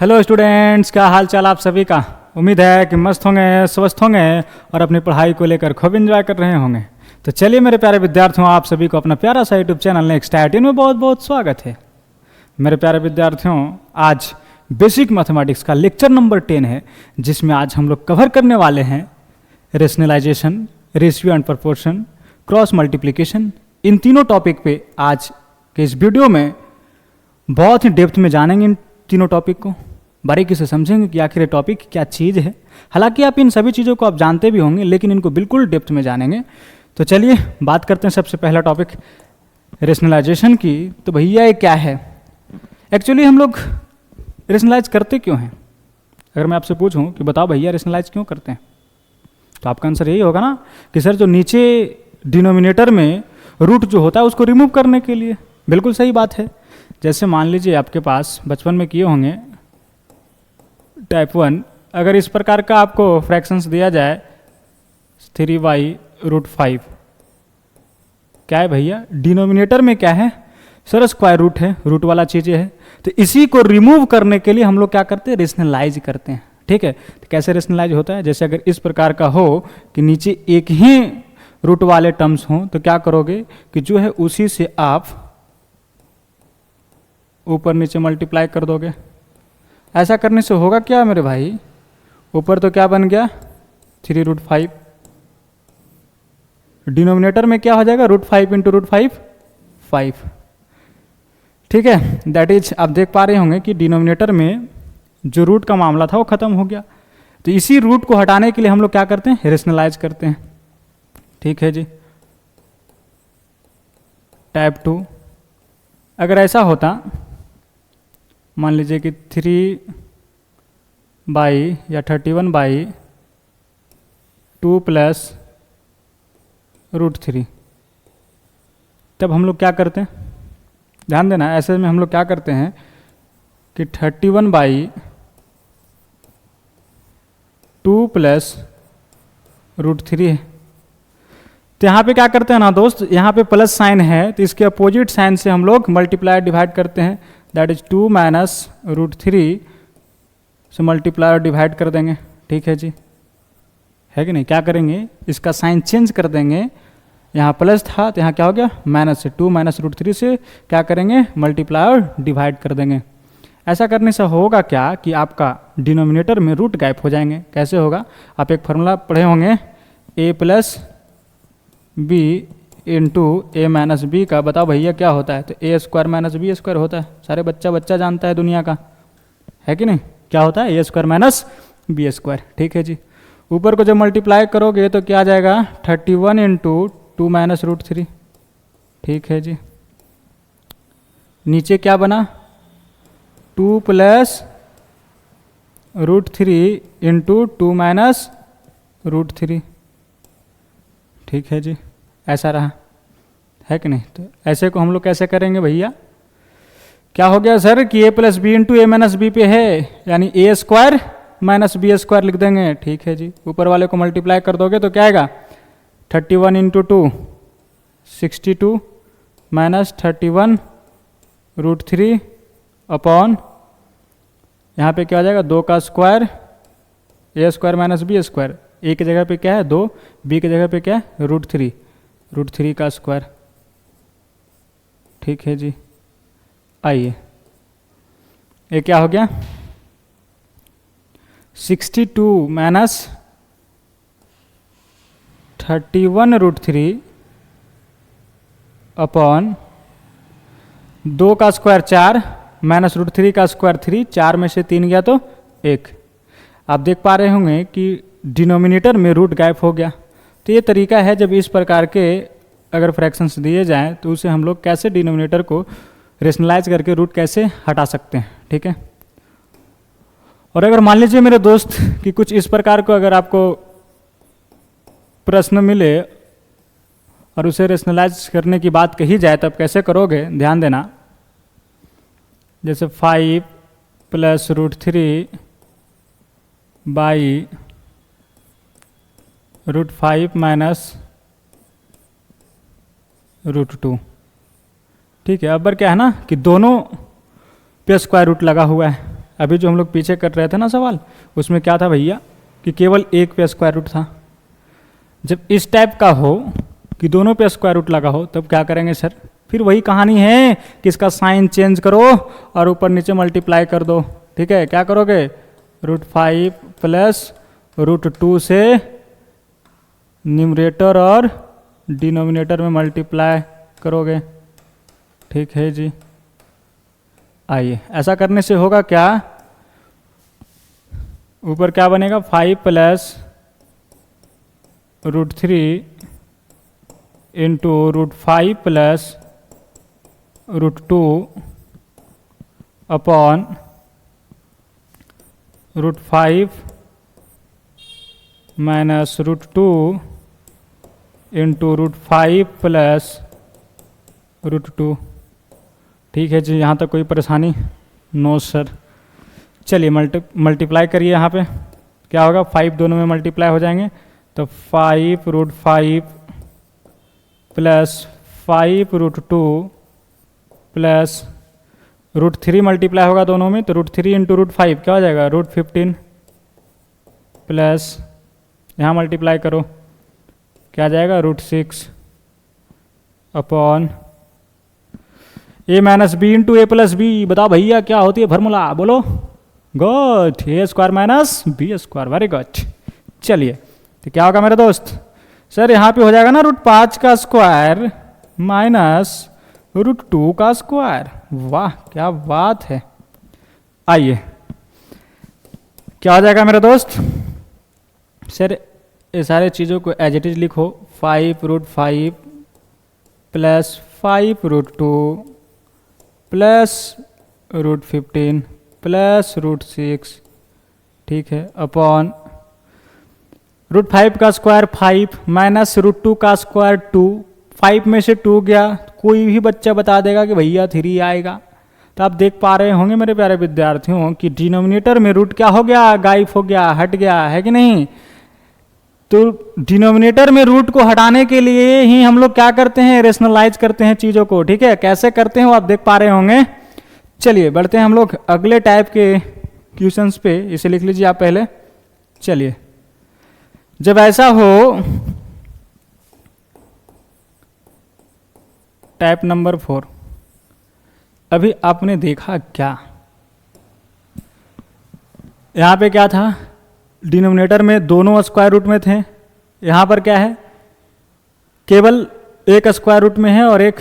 Hello students, क्या हाल चाल आप सभी का। उम्मीद है कि मस्त होंगे, स्वस्थ होंगे और अपनी पढ़ाई को लेकर खूब एंजॉय कर रहे होंगे। तो चलिए मेरे प्यारे विद्यार्थियों, आप सभी को अपना प्यारा सा यूट्यूब चैनल नेक्स्ट IIT में बहुत बहुत स्वागत है। मेरे प्यारे विद्यार्थियों, आज बेसिक मैथमेटिक्स का लेक्चर नंबर 10 है, जिसमें आज हम लोग कवर करने वाले हैं rationalisation, ratio and proportion, cross multiplication. इन तीनों टॉपिक पे आज के इस वीडियो में बहुत ही डेप्थ में जानेंगे। इन तीनों टॉपिक को बारीकी से समझेंगे कि आखिर ये टॉपिक क्या चीज़ है। हालांकि आप इन सभी चीज़ों को आप जानते भी होंगे, लेकिन इनको बिल्कुल डेप्थ में जानेंगे। तो चलिए बात करते हैं सबसे पहला टॉपिक रेशनलाइजेशन की। तो भैया ये क्या है? एक्चुअली हम लोग रेशनलाइज करते क्यों हैं? अगर मैं आपसे पूछूं कि बताओ भैया रेशनलाइज क्यों करते हैं, तो आपका आंसर यही होगा ना कि सर जो नीचे डिनोमिनेटर में रूट जो होता है उसको रिमूव करने के लिए। बिल्कुल सही बात है। जैसे मान लीजिए आपके पास बचपन में किए होंगे टाइप 1, अगर इस प्रकार का आपको फ्रैक्शंस दिया जाए 3y√5, क्या है भैया? डिनोमिनेटर में क्या है सर? स्क्वायर रूट है, रूट वाला चीज़ें है। तो इसी को रिमूव करने के लिए हम लोग क्या करते हैं? रेशनलाइज करते हैं। ठीक है, तो कैसे रेशनलाइज होता है? जैसे अगर इस प्रकार का हो कि नीचे एक ही रूट वाले टर्म्स हों, तो क्या करोगे कि जो है उसी से आप ऊपर नीचे मल्टीप्लाई कर दोगे। ऐसा करने से होगा क्या मेरे भाई? ऊपर तो क्या बन गया 3√5, डिनोमिनेटर में क्या हो जाएगा? √5 × √5 5। ठीक है, दैट इज आप देख पा रहे होंगे कि डिनोमिनेटर में जो रूट का मामला था वो खत्म हो गया। तो इसी रूट को हटाने के लिए हम लोग क्या करते हैं? रेशनलाइज करते हैं। ठीक है जी। टाइप 2, अगर ऐसा होता, मान लीजिए कि 3 या 31/2 + √3, तब हम लोग क्या करते हैं? ध्यान देना, ऐसे में हम लोग क्या करते हैं कि 31/2 + √3 है। तो यहाँ पे क्या करते हैं ना दोस्त, यहाँ पे प्लस साइन है, तो इसके अपोजिट साइन से हम लोग मल्टीप्लाई डिवाइड करते हैं। दैट इज 2 - √3 से मल्टीप्लाई और डिवाइड कर देंगे। ठीक है जी, है कि नहीं? क्या करेंगे, इसका साइन चेंज कर देंगे। यहाँ प्लस था तो यहाँ क्या हो गया? माइनस से 2 - √3 से क्या करेंगे? मल्टीप्लाई और डिवाइड कर देंगे। ऐसा करने से होगा क्या कि आपका डिनोमिनेटर में रूट गायब हो जाएंगे। कैसे होगा? आप एक फार्मूला पढ़े होंगे, a + b × a - b का। बताओ भैया क्या होता है? तो a² - b² होता है। सारे बच्चा जानता है दुनिया का, है कि नहीं? क्या होता है? a² - b²। ठीक है जी। ऊपर को जब मल्टीप्लाई करोगे तो क्या आ जाएगा? 31 × 2 - √3। ठीक है जी। नीचे क्या बना? 2 + √3 × 2 - √3। ठीक है जी, ऐसा रहा, है कि नहीं? तो ऐसे को हम लोग कैसे करेंगे भैया? क्या हो गया सर कि a + b × a - b पे है, यानी a² - b² लिख देंगे। ठीक है जी। ऊपर वाले को मल्टीप्लाई कर दोगे तो क्या आएगा? 31 × 2 62 - 31 √3 अपॉन, यहाँ पे क्या हो जाएगा? 2 का स्क्वायर, a² - b²। a की जगह पे क्या है? 2, b की जगह पे क्या है? √3 का स्क्वायर। ठीक है जी। आइए, ये क्या हो गया? 62 - 31 √3 अपॉन 2 का स्क्वायर 4 - √3 का स्क्वायर 3, 4 में से 3 गया तो 1। आप देख पा रहे होंगे कि डिनोमिनेटर में रूट गायब हो गया। तो ये तरीका है, जब इस प्रकार के अगर फ्रैक्शंस दिए जाएं तो उसे हम लोग कैसे डिनोमिनेटर को रेशनलाइज करके रूट कैसे हटा सकते हैं। ठीक है। और अगर मान लीजिए मेरे दोस्त कि कुछ इस प्रकार को अगर आपको प्रश्न मिले और उसे रेशनलाइज करने की बात कही जाए, तब कैसे करोगे? ध्यान देना। जैसे 5 + √3 / √5 - √2। ठीक है। अब क्या है ना कि दोनों पे स्क्वायर रूट लगा हुआ है, अभी जो हम लोग पीछे कर रहे थे ना सवाल, उसमें क्या था भैया कि केवल एक पे स्क्वायर रूट था। जब इस टाइप का हो कि दोनों पे स्क्वायर रूट लगा हो तब क्या करेंगे सर? फिर वही कहानी है कि इसका साइन चेंज करो और ऊपर नीचे मल्टीप्लाई कर दो। ठीक है, क्या करोगे? √5 प्लस √2 से न्यूमरेटर और डिनोमिनेटर में मल्टीप्लाई करोगे। ठीक है जी। आइए, ऐसा करने से होगा क्या? ऊपर क्या बनेगा? 5 plus √3 into √5 plus √2 upon √5 minus √2 into √5 plus √2। ठीक है जी, यहाँ तक कोई परेशानी? No sir. चलिए मल्टीप्लाई करिए। यहाँ पे क्या होगा? 5 दोनों में मल्टीप्लाई हो जाएंगे तो 5 √5 प्लस 5 √2 प्लस √3 मल्टीप्लाई होगा दोनों में तो √3 इंटू √5 क्या हो जाएगा? √15 प्लस यहाँ मल्टीप्लाई करो, क्या आ जाएगा? √6 upon a minus B into A plus B. बताओ भैया क्या होती है फॉर्मूला? बोलो। Good, A square minus B square. Very good. चलिए, तो क्या होगा मेरे दोस्त? सर यहाँ पे हो जाएगा ना √5 का स्क्वायर माइनस √2 का स्क्वायर। वाह क्या बात है। आइए, क्या हो जाएगा मेरे दोस्त? सर ये सारे चीज़ों को एज इट इज लिखो। 5 √5 प्लस 5 √2 प्लस √15 प्लस √6। ठीक है, अपॉन √5 का स्क्वायर 5 माइनस √2 का स्क्वायर 2। 5 में से 2 गया, कोई भी बच्चा बता देगा कि भैया 3 आएगा। तो आप देख पा रहे होंगे मेरे प्यारे विद्यार्थियों कि डिनोमिनेटर में रूट क्या हो गया? गायब हो गया, हट गया, है कि नहीं? तो डिनोमिनेटर में रूट को हटाने के लिए ही हम लोग क्या करते हैं? रेशनलाइज करते हैं चीज़ों को। ठीक है, कैसे करते हैं वो आप देख पा रहे होंगे। चलिए बढ़ते हैं हम लोग अगले टाइप के क्वेश्चंस पे। इसे लिख लीजिए आप पहले। चलिए, जब ऐसा हो, टाइप नंबर 4। अभी आपने देखा क्या? यहां पे क्या था? डिनोमिनेटर में दोनों स्क्वायर रूट में थे। यहां पर क्या है? केवल एक स्क्वायर रूट में है और एक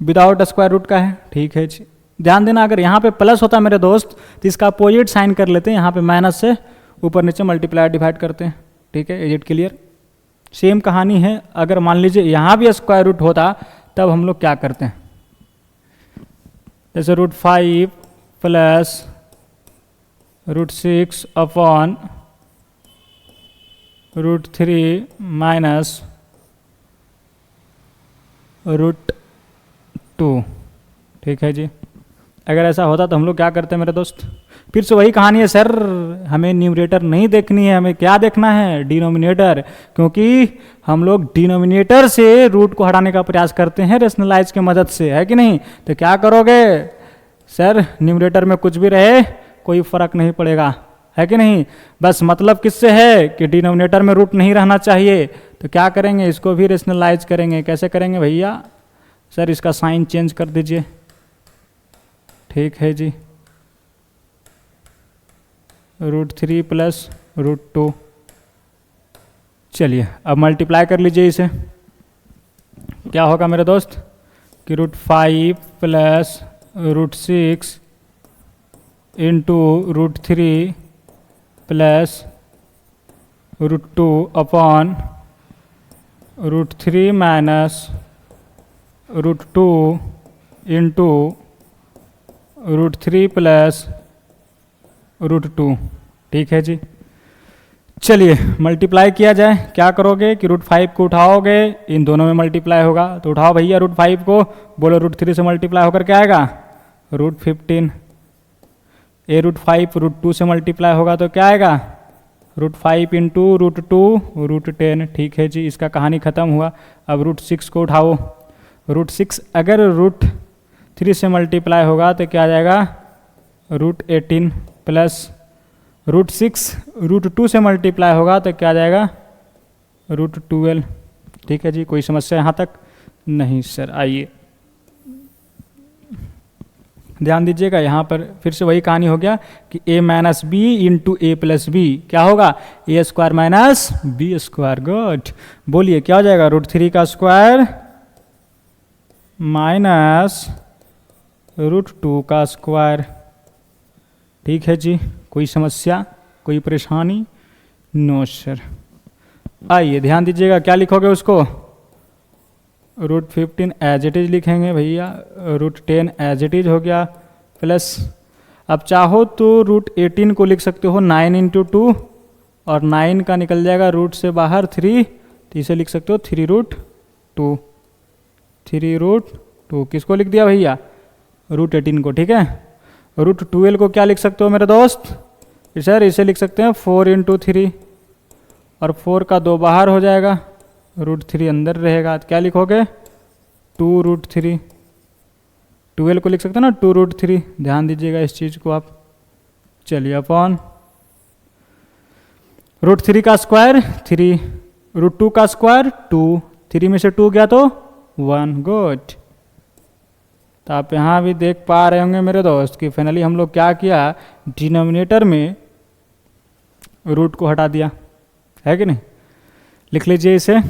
विदाउट स्क्वायर रूट का है। ठीक है जी, ध्यान देना। अगर यहाँ पे प्लस होता मेरे दोस्त तो इसका अपोजिट साइन कर लेते हैं। यहाँ पे माइनस से ऊपर नीचे मल्टीप्लाई डिवाइड करते हैं। ठीक है, इज इट क्लियर? सेम कहानी है। अगर मान लीजिए यहाँ भी स्क्वायर रूट होता तब हम लोग क्या करते हैं? जैसे √5 प्लस √6 अपॉन √3 माइनस √2। ठीक है जी, अगर ऐसा होता तो हम लोग क्या करते हैं मेरे दोस्त? फिर से वही कहानी है सर, हमें न्यूमरेटर नहीं देखनी है, हमें क्या देखना है? डिनोमिनेटर। क्योंकि हम लोग डिनोमिनेटर से रूट को हटाने का प्रयास करते हैं रेशनलाइज की मदद से, है कि नहीं? तो क्या करोगे सर? न्यूमरेटर में कुछ भी रहे कोई फर्क नहीं पड़ेगा, है कि नहीं? बस मतलब किससे है कि डिनोमिनेटर में रूट नहीं रहना चाहिए। तो क्या करेंगे? इसको भी रेशनलाइज करेंगे। कैसे करेंगे भैया? सर इसका साइन चेंज कर दीजिए। ठीक है जी, √3 प्लस √2। चलिए अब मल्टीप्लाई कर लीजिए इसे। क्या होगा मेरे दोस्त कि √5 plus √6 into √3 plus √2 upon √3 minus √2 into √3 plus √2। ठीक है जी, चलिए मल्टीप्लाई किया जाए। क्या करोगे कि √5 को उठाओगे, इन दोनों में मल्टीप्लाई होगा तो उठाओ भैया √5 को। बोलो √3 से मल्टीप्लाई होकर क्या आएगा? √15। ये √5 √2 से मल्टीप्लाई होगा तो क्या आएगा? √5 इंटू √2 √10। ठीक है जी, इसका कहानी खत्म हुआ। अब √6 को उठाओ। √6 अगर √3 से मल्टीप्लाई होगा तो क्या आ जाएगा? √18 प्लस √6 √2 से मल्टीप्लाई होगा तो क्या आ जाएगा √12। ठीक है जी, कोई समस्या यहाँ तक नहीं सर। आइए ध्यान दीजिएगा, यहाँ पर फिर से वही कहानी हो गया कि a minus B into A plus B क्या होगा a² माइनस b²। गुड, बोलिए क्या हो जाएगा √3 का स्क्वायर माइनस √2 का स्क्वायर। ठीक है जी, कोई समस्या कोई परेशानी? No sir. आइए ध्यान दीजिएगा, क्या लिखोगे उसको √15 एज इट इज लिखेंगे भैया, √10 एज इट इज हो गया प्लस, अब चाहो तो √18 को लिख सकते हो 9 इंटू 2 और 9 का निकल जाएगा रूट से बाहर 3, तो इसे लिख सकते हो 3√2। 3√2 किसको लिख दिया भैया √18 को। ठीक है, √12 को क्या लिख सकते हो मेरे दोस्त सर, इसे लिख सकते हैं 4 इंटू 3 और 4 का 2 बाहर हो जाएगा, √3 अंदर रहेगा, तो क्या लिखोगे 2√3। 12 को लिख सकते हैं ना 2√3, ध्यान दीजिएगा इस चीज़ को आप। चलिए अपॉन √3 का स्क्वायर 3, √2 का स्क्वायर 2, 3 में से 2 गया तो 1। गुड, तो आप यहाँ भी देख पा रहे होंगे मेरे दोस्त कि फाइनली हम लोग क्या किया, डिनोमिनेटर में रूट को हटा दिया है कि नहीं। लिख लीजिए इसे।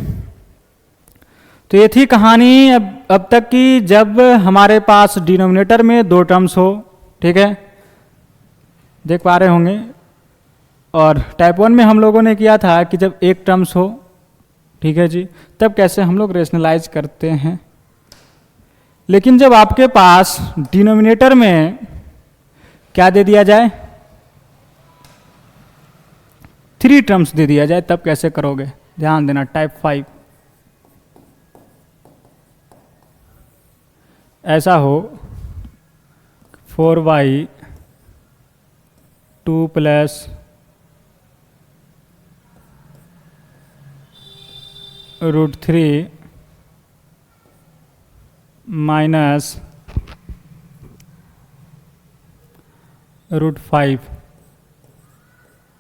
तो ये थी कहानी अब तक की, जब हमारे पास डिनोमिनेटर में 2 टर्म्स हो। ठीक है, देख पा रहे होंगे। और टाइप 1 में हम लोगों ने किया था कि जब एक टर्म्स हो, ठीक है जी, तब कैसे हम लोग रेशनलाइज करते हैं। लेकिन जब आपके पास डिनोमिनेटर में क्या दे दिया जाए 3 टर्म्स दे दिया जाए, तब कैसे करोगे, ध्यान देना। टाइप 5 ऐसा हो 4y 2 प्लस √3 माइनस √5।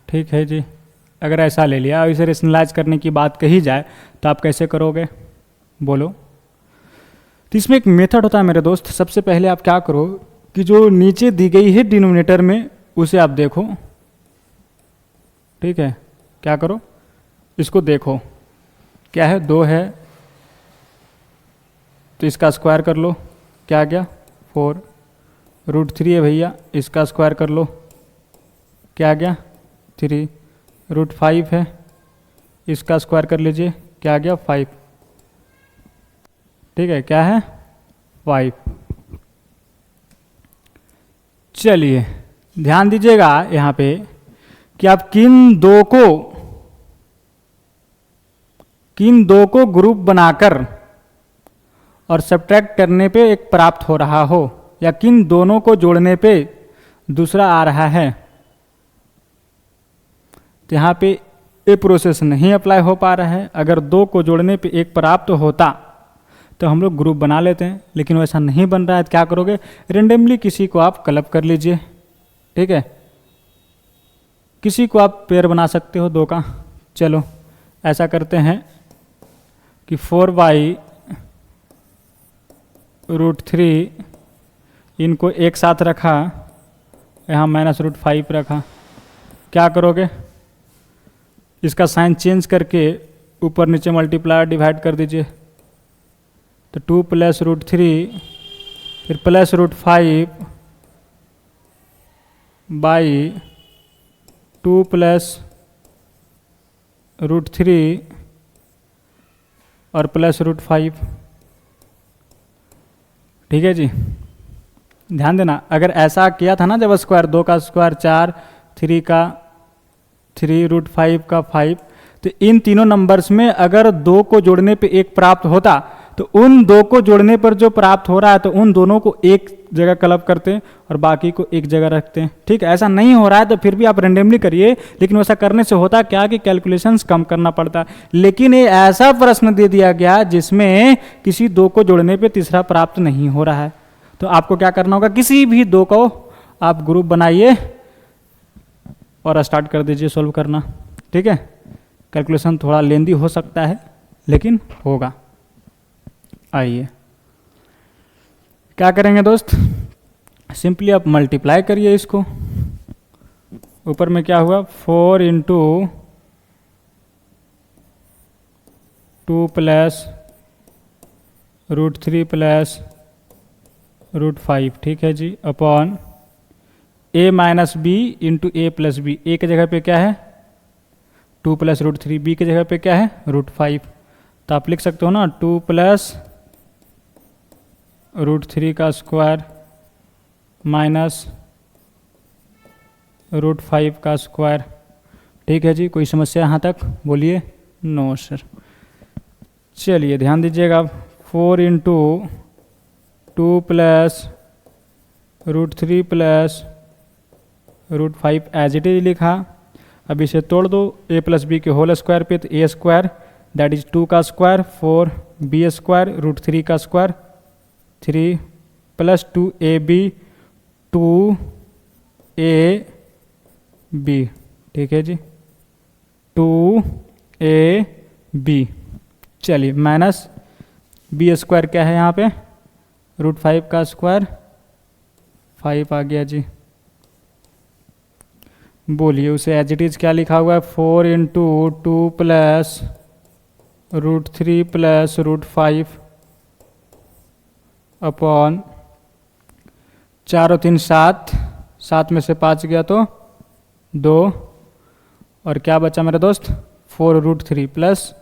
ठीक है जी, अगर ऐसा ले लिया और इसे रेशनलाइज करने की बात कही जाए तो आप कैसे करोगे बोलो। तो इसमें एक मेथड होता है मेरे दोस्त। सबसे पहले आप क्या करो कि जो नीचे दी गई है डिनोमिनेटर में उसे आप देखो। ठीक है, क्या करो इसको देखो, क्या है 2 है तो इसका स्क्वायर कर लो, क्या आ गया 4। √3 है भैया, इसका स्क्वायर कर लो, क्या आ गया 3। √5 है, इसका स्क्वायर कर लीजिए, क्या आ गया 5। ठीक है, क्या है 5। चलिए ध्यान दीजिएगा यहाँ पे कि आप किन दो को ग्रुप बनाकर और सब्ट्रैक्ट करने पे एक प्राप्त हो रहा हो, या किन दोनों को जोड़ने पे दूसरा आ रहा है। तो यहाँ पे ये प्रोसेस नहीं अप्लाई हो पा रहा है। अगर 2 को जोड़ने पे एक प्राप्त होता तो हम लोग ग्रुप बना लेते हैं, लेकिन वैसा नहीं बन रहा है। तो क्या करोगे, रेंडमली किसी को आप क्लब कर लीजिए। ठीक है, किसी को आप पेयर बना सकते हो 2 का। चलो ऐसा करते हैं कि 4y √3 इनको एक साथ रखा, यहाँ माइनस √5 रखा। क्या करोगे, इसका साइन चेंज करके ऊपर नीचे मल्टीप्लाई डिवाइड कर दीजिए। तो 2 प्लस √3 फिर प्लस √5 बाई 2 प्लस √3 और प्लस √5। ठीक है जी, ध्यान देना। अगर ऐसा किया था ना जब स्क्वायर 2 का स्क्वायर 4, 3 का 3, √5 का 5, तो इन तीनों नंबर्स में अगर 2 को जोड़ने पे एक प्राप्त होता तो उन 2 को जोड़ने पर जो प्राप्त हो रहा है तो उन दोनों को एक जगह क्लब करते हैं और बाकी को एक जगह रखते हैं। ठीक है, ऐसा नहीं हो रहा है तो फिर भी आप रेंडमली करिए, लेकिन वैसा करने से होता क्या कि कैलकुलेशंस कम करना पड़ता है। लेकिन ये ऐसा प्रश्न दे दिया गया जिसमें किसी 2 को जोड़ने पे तीसरा प्राप्त नहीं हो रहा है, तो आपको क्या करना होगा, किसी भी 2 को आप ग्रुप बनाइए और स्टार्ट कर दीजिए सॉल्व करना। ठीक है, कैलकुलेशन थोड़ा लेंदी हो सकता है लेकिन होगा। आइए क्या करेंगे दोस्त, सिंपली आप मल्टीप्लाई करिए इसको। ऊपर में क्या हुआ, 4 इंटू 2 प्लस √3 प्लस √5, ठीक है जी, upon a minus B into A plus B. A की जगह पे क्या है 2 प्लस √3, बी की जगह पे क्या है √5। तो आप लिख सकते हो ना 2 प्लस √3 का स्क्वायर माइनस √5 का स्क्वायर। ठीक है जी, कोई समस्या यहाँ तक बोलिए? No sir. चलिए ध्यान दीजिएगा, 4 into 2 plus √3 plus √5 as it is लिखा। अब इसे तोड़ दो, a प्लस बी के होल स्क्वायर पे, तो a स्क्वायर दैट इज 2 का स्क्वायर 4 b स्क्वायर √3 का स्क्वायर 3 प्लस 2ab 2ab, ठीक है जी, 2ab। चलिए माइनस बी स्क्वायर क्या है यहाँ पे √5 का स्क्वायर 5 आ गया जी। बोलिए उसे एज इट इज क्या लिखा हुआ है, 4 इंटू 2 प्लस √3 प्लस √5 अपॉन 4 और 3 7, 7 में से 5 गया तो 2, और क्या बचा मेरे दोस्त 4 √3 प्लस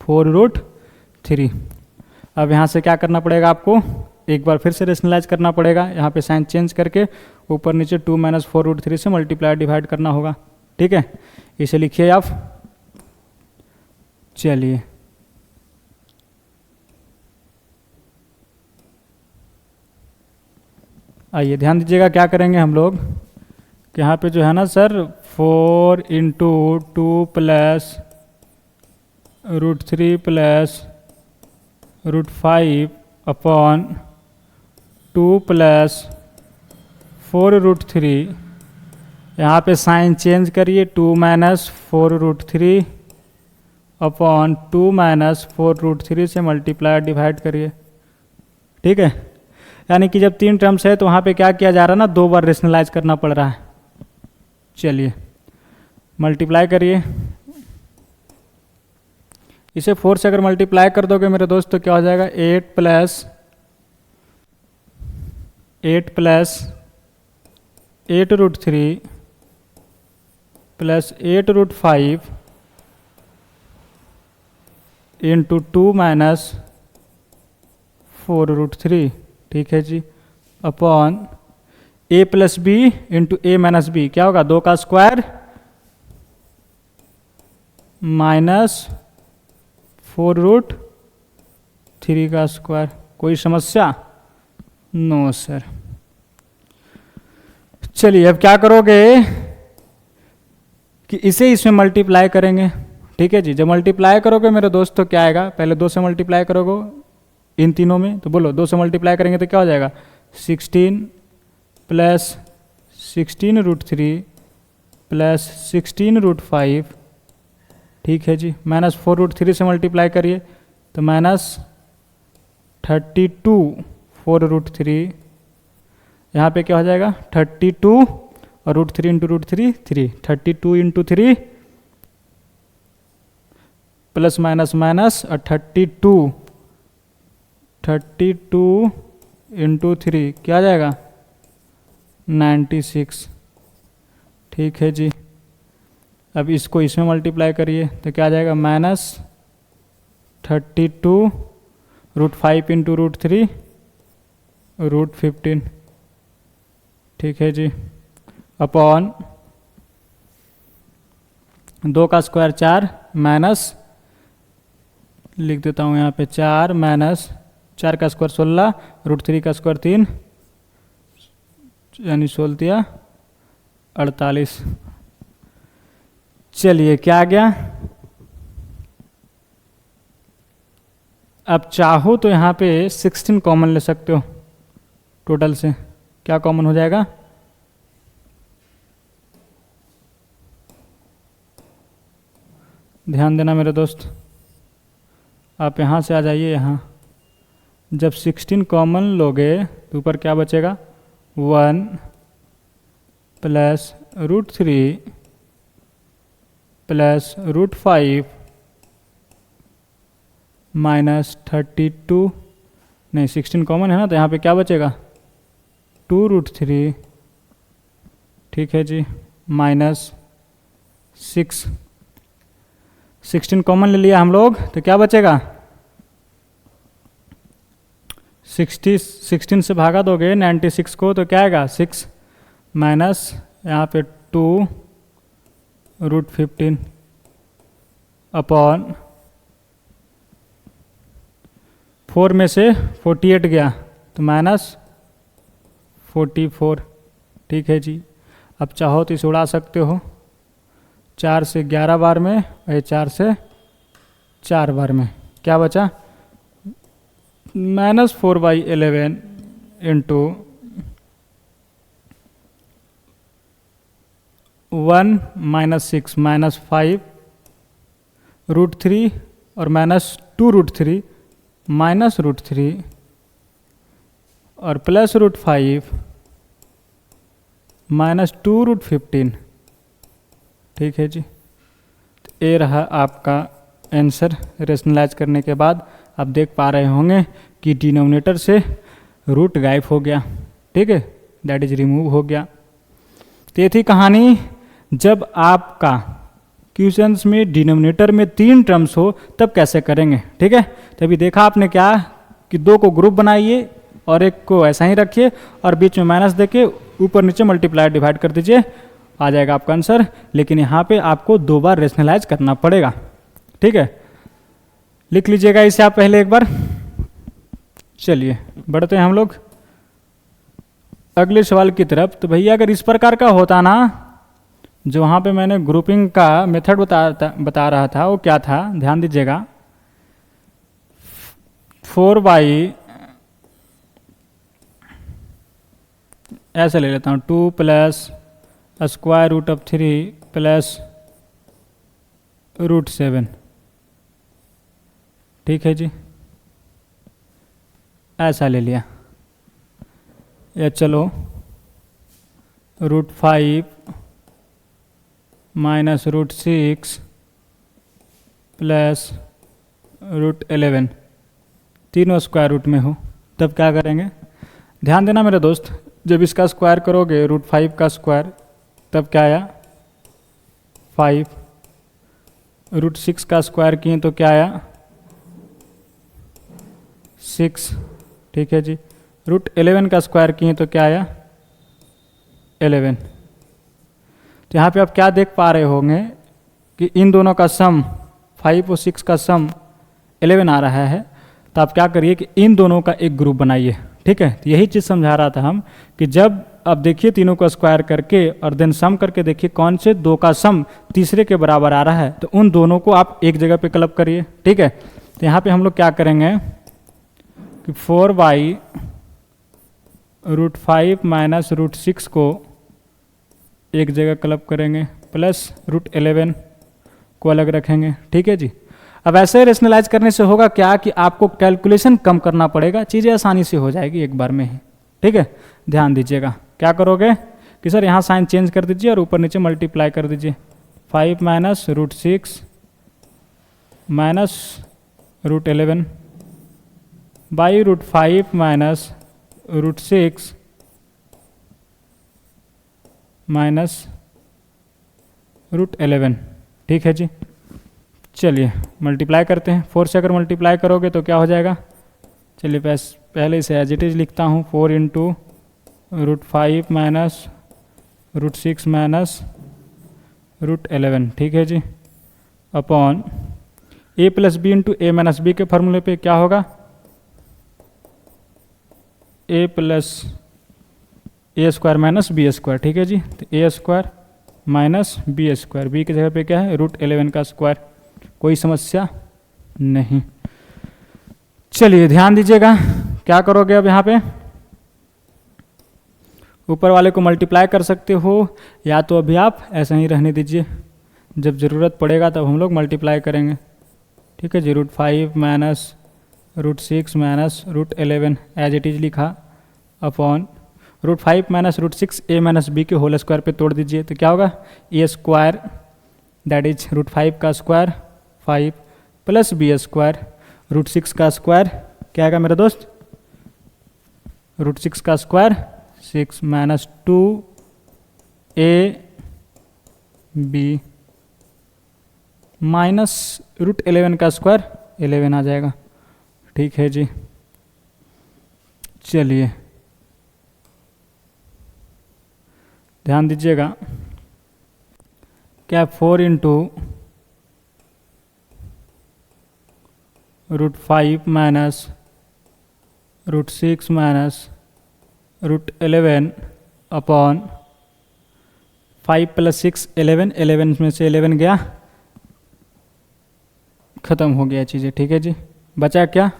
4 √3। अब यहाँ से क्या करना पड़ेगा आपको, एक बार फिर से रेशनलाइज करना पड़ेगा। यहाँ पे साइन चेंज करके ऊपर नीचे 2 माइनस 4 √3 से मल्टीप्लाई डिवाइड करना होगा। ठीक है, इसे लिखिए आप। चलिए आइए ध्यान दीजिएगा, क्या करेंगे हम लोग कि यहाँ पे जो है ना sir 4 into 2 plus √3 plus √5 upon 2 plus 4 √3, यहाँ पे साइन चेंज करिए, 2 माइनस 4 √3 अपॉन 2 माइनस 4 √3 से मल्टीप्लाई डिवाइड करिए। ठीक है, यानी कि जब 3 टर्म्स है तो वहाँ पे क्या किया जा रहा है ना, 2 बार रेशनलाइज करना पड़ रहा है। चलिए मल्टीप्लाई करिए, इसे 4 से अगर मल्टीप्लाई कर दोगे मेरे दोस्त तो क्या हो जाएगा, 8 प्लस 8 √3 प्लस 8 √5 इंटू 2 माइनस 4 √3, ठीक है जी, upon a plus B into A minus B, क्या होगा 2 का स्क्वायर माइनस 4 √3 का स्क्वायर। कोई समस्या? No sir. चलिए अब क्या करोगे कि इसे इसमें मल्टीप्लाई करेंगे। ठीक है जी, जब मल्टीप्लाई करोगे मेरे दोस्त तो क्या आएगा, पहले 2 से मल्टीप्लाई करोगे इन तीनों में, तो बोलो 2 से मल्टीप्लाई करेंगे तो क्या हो जाएगा, 16 प्लस 16 √3 प्लस 16 √5, ठीक है जी, माइनस 4 √3 से मल्टीप्लाई करिए तो माइनस 32 4 √3, यहाँ पे क्या हो जाएगा 32 और √3 into √3 3, 32 into 3 plus minus minus और 32 इंटू 3 क्या आ जाएगा 96, ठीक है जी। अब इसको इसमें मल्टीप्लाई करिए तो क्या आ जाएगा माइनस 32 √5 इंटू √3 √15, ठीक है जी, अपॉन 2 का स्क्वायर 4 माइनस लिख देता हूँ यहाँ पे 4 माइनस 4 का स्क्वायर 16 √3 का स्क्वायर 3 यानी 16 48। चलिए क्या आ गया, अब चाहो तो यहाँ पे 16 कॉमन ले सकते हो, टोटल से क्या कॉमन हो जाएगा, ध्यान देना मेरे दोस्त, आप यहाँ से आ जाइए यहाँ। जब 16 कॉमन लोगे तो ऊपर क्या बचेगा, 1 प्लस √3 प्लस √5 माइनस 32, नहीं 16 कॉमन है ना, तो यहाँ पे क्या बचेगा 2√3, ठीक है जी, माइनस 6। 16 कॉमन ले लिया हम लोग तो क्या बचेगा, 16 से भागा दोगे 96 को तो क्या आएगा 6 माइनस यहाँ पे 2√15 अपॉन 4 में से 48 गया तो माइनस 44, ठीक है जी। अब चाहो तो इसे उड़ा सकते हो, 4 से 11 बार में और 4 से 4 बार में क्या बचा, -4/11 इंटू 1 - 6 -5 √3 और -2√3 -√3 और प्लस √5 -2√15, ठीक है जी। तो ये रहा आपका आंसर। रेशनलाइज करने के बाद आप देख पा रहे होंगे कि डिनोमिनेटर से रूट गायब हो गया, ठीक है, दैट इज रिमूव हो गया। तो ये थी कहानी, जब आपका क्वेश्चंस में डिनोमिनेटर में 3 टर्म्स हो तब कैसे करेंगे, ठीक है। तो अभी देखा आपने क्या कि 2 को ग्रुप बनाइए और एक को ऐसा ही रखिए और बीच में माइनस देके ऊपर नीचे मल्टीप्लाई डिवाइड कर दीजिए, आ जाएगा आपका आंसर। लेकिन यहाँ पे आपको 2 बार रेशनलाइज करना पड़ेगा, ठीक है। लिख लीजिएगा इसे आप पहले एक बार। चलिए बढ़ते हैं हम लोग अगले सवाल की तरफ। तो भैया अगर इस प्रकार का होता ना, जो वहाँ पे मैंने ग्रुपिंग का मेथड बता रहा था वो क्या था, ध्यान दीजिएगा। 4 ऐसे ले लेता हूँ, 2 प्लस √3 प्लस √7, ठीक है जी, ऐसा ले लिया। या चलो √5 माइनस √6 प्लस √11, तीनों स्क्वायर रूट में हो तब क्या करेंगे। ध्यान देना मेरे दोस्त, जब इसका स्क्वायर करोगे √5 का स्क्वायर तब क्या आया 5, √6 का स्क्वायर किए तो क्या आया 6, ठीक है जी। √11 का स्क्वायर किए तो क्या आया 11। तो यहाँ पे आप क्या देख पा रहे होंगे कि इन दोनों का सम 5 और 6 का सम 11 आ रहा है। तो आप क्या करिए कि इन दोनों का एक ग्रुप बनाइए, ठीक है। तो यही चीज़ समझा रहा था हम कि जब आप देखिए तीनों का स्क्वायर करके और देन सम करके देखिए कौन से 2 का सम तीसरे के बराबर आ रहा है, तो उन दोनों को आप एक जगह पे क्लब करिए, ठीक है। तो यहाँ पे हम लोग क्या करेंगे कि 4/√5 माइनस √6 को एक जगह क्लब करेंगे, प्लस √11 को अलग रखेंगे, ठीक है जी। अब ऐसे रेशनलाइज करने से होगा क्या कि आपको कैलकुलेशन कम करना पड़ेगा, चीज़ें आसानी से हो जाएगी एक बार में ही, ठीक है। ध्यान दीजिएगा क्या करोगे कि सर यहाँ साइन चेंज कर दीजिए और ऊपर नीचे मल्टीप्लाई कर दीजिए। 5 minus √6 minus √11 by √5 minus √6 minus √11, ठीक है जी। चलिए मल्टीप्लाई करते हैं। 4 से अगर मल्टीप्लाई करोगे तो क्या हो जाएगा, चलिए पहले इसे एज इट इज लिखता हूँ। 4 इंटू √5 माइनस √6 माइनस √11, ठीक है जी, upon a plus B into A minus B के फॉर्मूले पे क्या होगा, a plus A square minus B square, ठीक है जी। तो A square minus B square, B की जगह पे क्या है √11 का स्क्वायर, कोई समस्या नहीं। चलिए ध्यान दीजिएगा क्या करोगे अब यहाँ पे, ऊपर वाले को मल्टीप्लाई कर सकते हो, या तो अभी आप ऐसा ही रहने दीजिए, जब ज़रूरत पड़ेगा तब हम लोग मल्टीप्लाई करेंगे। ठीक है जी, √5 minus √6 minus √11 as it is लिखा upon √5 minus √6 a minus b के होल स्क्वायर पे तोड़ दीजिए, तो क्या होगा a स्क्वायर दैट इज √5 का स्क्वायर 5 प्लस b स्क्वायर √6 का स्क्वायर क्या आएगा मेरे दोस्त, √6 का स्क्वायर 6 माइनस 2ab माइनस √11 का स्क्वायर 11 आ जाएगा। ठीक है जी, चलिए ध्यान दीजिएगा, क्या 4 into √5 minus √6 minus √11 upon 5 plus 6 11, 11 में से 11 गया, ख़त्म हो गया चीज़ें। ठीक है जी, बचा क्या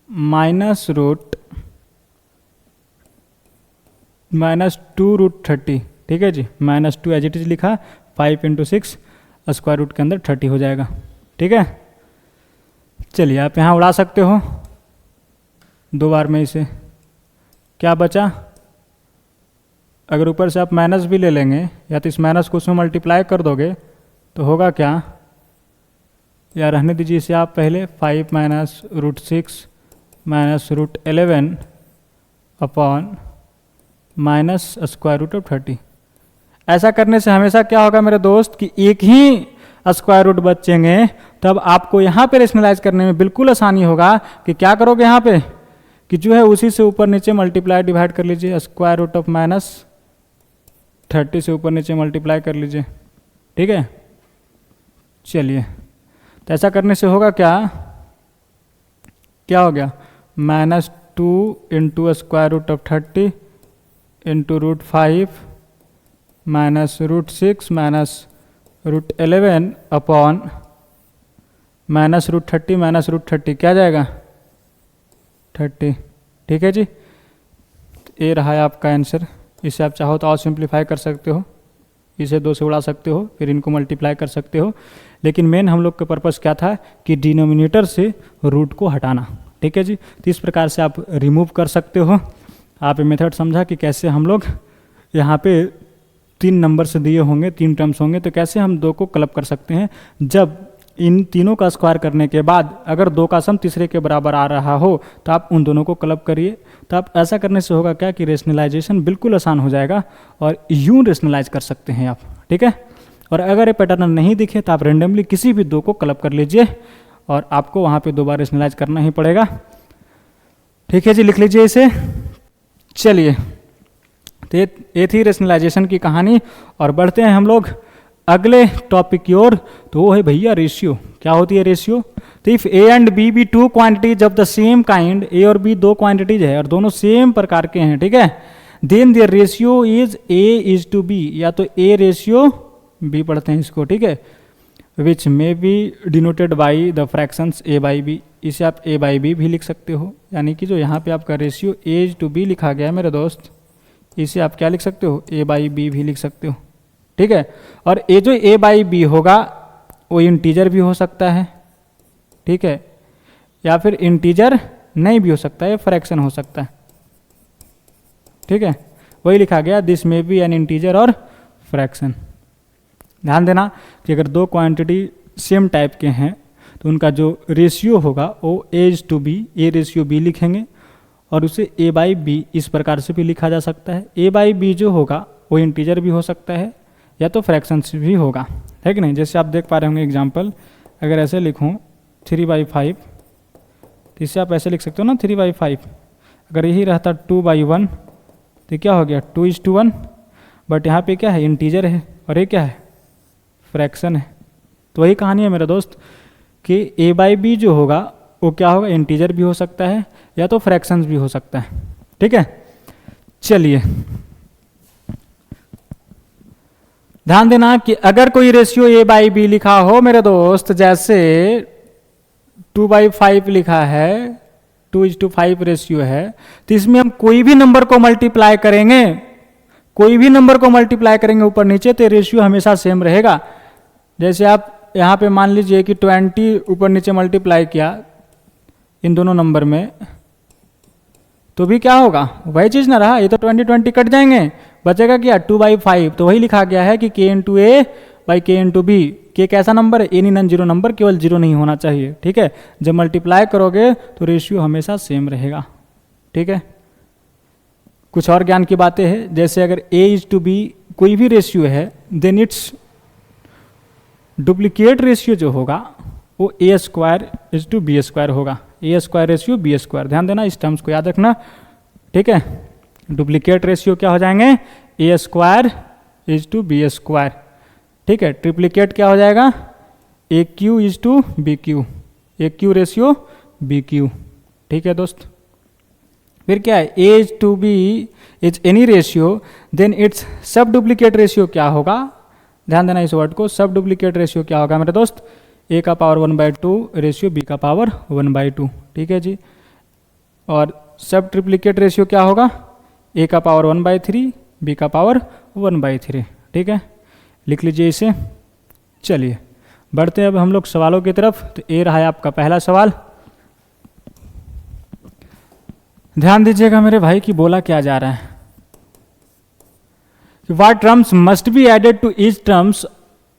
-2√30। ठीक है जी, -2 एज इट इज लिखा, 5 इंटू 6 स्क्वायर रूट के अंदर 30 हो जाएगा। ठीक है, चलिए आप यहाँ उड़ा सकते हो 2 बार में इसे, क्या बचा, अगर ऊपर से आप माइनस भी ले लेंगे या तो इस माइनस को उसमें मल्टीप्लाई कर दोगे तो होगा क्या, या रहने दीजिए इसे आप पहले, 5 minus √6 minus √11 upon minus square root of 30। ऐसा करने से हमेशा क्या होगा मेरे दोस्त कि एक ही स्क्वायर रूट बचेंगे, तब आपको यहाँ पे रेशनलाइज करने में बिल्कुल आसानी होगा कि क्या करोगे यहाँ पे कि जो है उसी से ऊपर नीचे मल्टीप्लाई डिवाइड कर लीजिए, स्क्वायर रूट ऑफ -30 से ऊपर नीचे मल्टीप्लाई कर लीजिए। ठीक है, चलिए तो ऐसा करने से होगा क्या, क्या हो गया, -2 into square root of 30 into √5 minus √6 minus √11 upon minus √30 minus √30 क्या जाएगा 30। ठीक है जी, ये रहा है आपका आंसर। इसे आप चाहो तो और सिंप्लीफाई कर सकते हो, इसे 2 से उड़ा सकते हो, फिर इनको मल्टीप्लाई कर सकते हो, लेकिन मेन हम लोग का पर्पस क्या था कि डिनोमिनेटर से रूट को हटाना। ठीक है जी, तो इस प्रकार से आप रिमूव कर सकते हो। आप ये मेथड समझा कि कैसे हम लोग यहाँ पे 3 नंबर से दिए होंगे, 3 टर्म्स होंगे, तो कैसे हम 2 को क्लब कर सकते हैं। जब इन तीनों का स्क्वायर करने के बाद अगर 2 का सम तीसरे के बराबर आ रहा हो तो आप उन दोनों को क्लब करिए। तो आप ऐसा करने से होगा क्या कि रेशनलाइजेशन बिल्कुल आसान हो जाएगा और यूं रेशनलाइज कर सकते हैं आप। ठीक है, और अगर ये पैटर्न नहीं दिखे तो आप रेंडमली किसी भी 2 को क्लब कर लीजिए और आपको वहाँ पे 2 बार रेशनलाइज करना ही पड़ेगा। ठीक है जी, लिख लीजिए इसे। चलिए, तो ये थी रेशनलाइजेशन की कहानी और बढ़ते हैं हम लोग अगले टॉपिक की ओर। तो वो है भैया रेशियो। क्या होती है रेशियो, तो if A and B be 2 quantities of the same kind, A और बी 2 क्वांटिटीज है और दोनों सेम प्रकार के हैं, ठीक है, then their ratio is A:B, या तो A रेशियो B पढ़ते हैं इसको, ठीक है, which may be denoted by the fractions A/B। इसे आप A/B भी लिख सकते हो, यानी कि जो यहाँ पे आपका रेशियो A:B लिखा गया है मेरे दोस्त, इसे आप क्या लिख सकते हो, A/B भी लिख सकते हो। ठीक है, और ये जो A/B होगा वो इंटीजर भी हो सकता है, ठीक है, या फिर इंटीजर नहीं भी हो सकता है, फ्रैक्शन हो सकता है। ठीक है, वही लिखा गया, दिस में बी एन इंटीजर और फ्रैक्शन। ध्यान देना कि अगर 2 क्वांटिटी सेम टाइप के हैं तो उनका जो रेशियो होगा वो A:B, A रेशियो B लिखेंगे और उसे A/B इस प्रकार से भी लिखा जा सकता है। A/B जो होगा वो इंटीजर भी हो सकता है या तो फ्रैक्शंस भी होगा, है कि नहीं। जैसे आप देख पा रहे होंगे एग्जाम्पल, अगर ऐसे लिखूँ 3/5, तो इससे आप ऐसे लिख सकते हो ना 3/5। अगर यही रहता 2/1 तो क्या हो गया 2:1, बट यहाँ पे क्या है, इंटीजर है और ये क्या है, फ्रैक्शन है। तो वही कहानी है मेरा दोस्त कि A/B जो होगा वो क्या होगा, इंटीजर भी हो सकता है या तो फ्रैक्शंस भी हो सकता है। ठीक है, चलिए ध्यान देना कि अगर कोई रेशियो A/B लिखा हो मेरे दोस्त, जैसे 2/5 लिखा है 2:5 रेशियो है, तो इसमें हम कोई भी नंबर को मल्टीप्लाई करेंगे, कोई भी नंबर को मल्टीप्लाई करेंगे ऊपर नीचे, तो रेशियो हमेशा सेम रहेगा। जैसे आप यहाँ पे मान लीजिए कि 20 ऊपर नीचे मल्टीप्लाई किया इन दोनों नंबर में, तो भी क्या होगा, वही चीज़ ना रहा, ये तो 20 कट जाएंगे, बचेगा क्या 2/5। तो वही लिखा गया है कि k इंटू ए बाई के इंटू बी। के कैसा नंबर है, एनी नॉन जीरो नंबर, केवल जीरो नहीं होना चाहिए, ठीक है। जब मल्टीप्लाई करोगे तो रेशियो हमेशा सेम रहेगा, ठीक है। कुछ और ज्ञान की बातें हैं, जैसे अगर a इज टू बी कोई भी रेशियो है, देन इट्स डुप्लीकेट रेशियो जो होगा वो a square is to B square होगा। a square ratio B square, ध्यान देना, इस टर्म्स को याद रखना, ठीक है। डुप्लीकेट रेशियो क्या हो जाएंगे, a square is to B square, ठीक है। ट्रिप्लीकेट क्या हो जाएगा, A cube is to B cube, A cube ratio B cube, ठीक है दोस्त। फिर क्या है, A is to B is any ratio, then its subduplicate ratio क्या होगा, ध्यान देना इस वर्ड को, सब डुप्लीकेट रेशियो क्या होगा मेरे दोस्त, ए का पावर 1/2 रेशियो बी का पावर 1/2, ठीक है जी। और सब ट्रिप्लीकेट रेशियो क्या होगा, ए का पावर 1/3 बी का पावर 1/3, ठीक है। लिख लीजिए इसे। चलिए बढ़ते हैं अब हम लोग सवालों की तरफ। तो ये रहा है आपका पहला सवाल, ध्यान दीजिएगा मेरे भाई कि बोला क्या जा रहा है। What terms must be added to each terms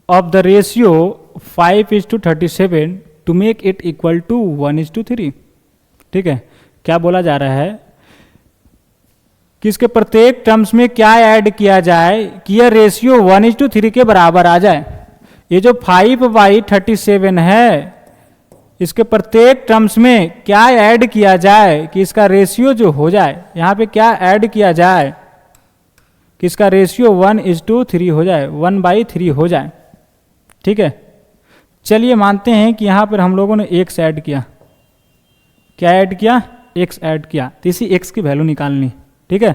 of the ratio 5:37 to make it equal to 1:3, ठीक है। क्या बोला जा रहा है कि इसके प्रत्येक टर्म्स में क्या ऐड किया जाए कि यह रेशियो 1:3 के बराबर आ जाए। ये जो 5/37 है, इसके प्रत्येक टर्म्स में क्या ऐड किया जाए कि इसका रेशियो जो हो जाए, यहाँ पे क्या ऐड किया जाए कि इसका रेशियो 1:3 हो जाए, 1/3 हो जाए, ठीक है। चलिए मानते हैं कि यहाँ पर हम लोगों ने x ऐड किया, क्या ऐड किया, x ऐड किया, तो इसी x की वैल्यू निकालनी, ठीक है।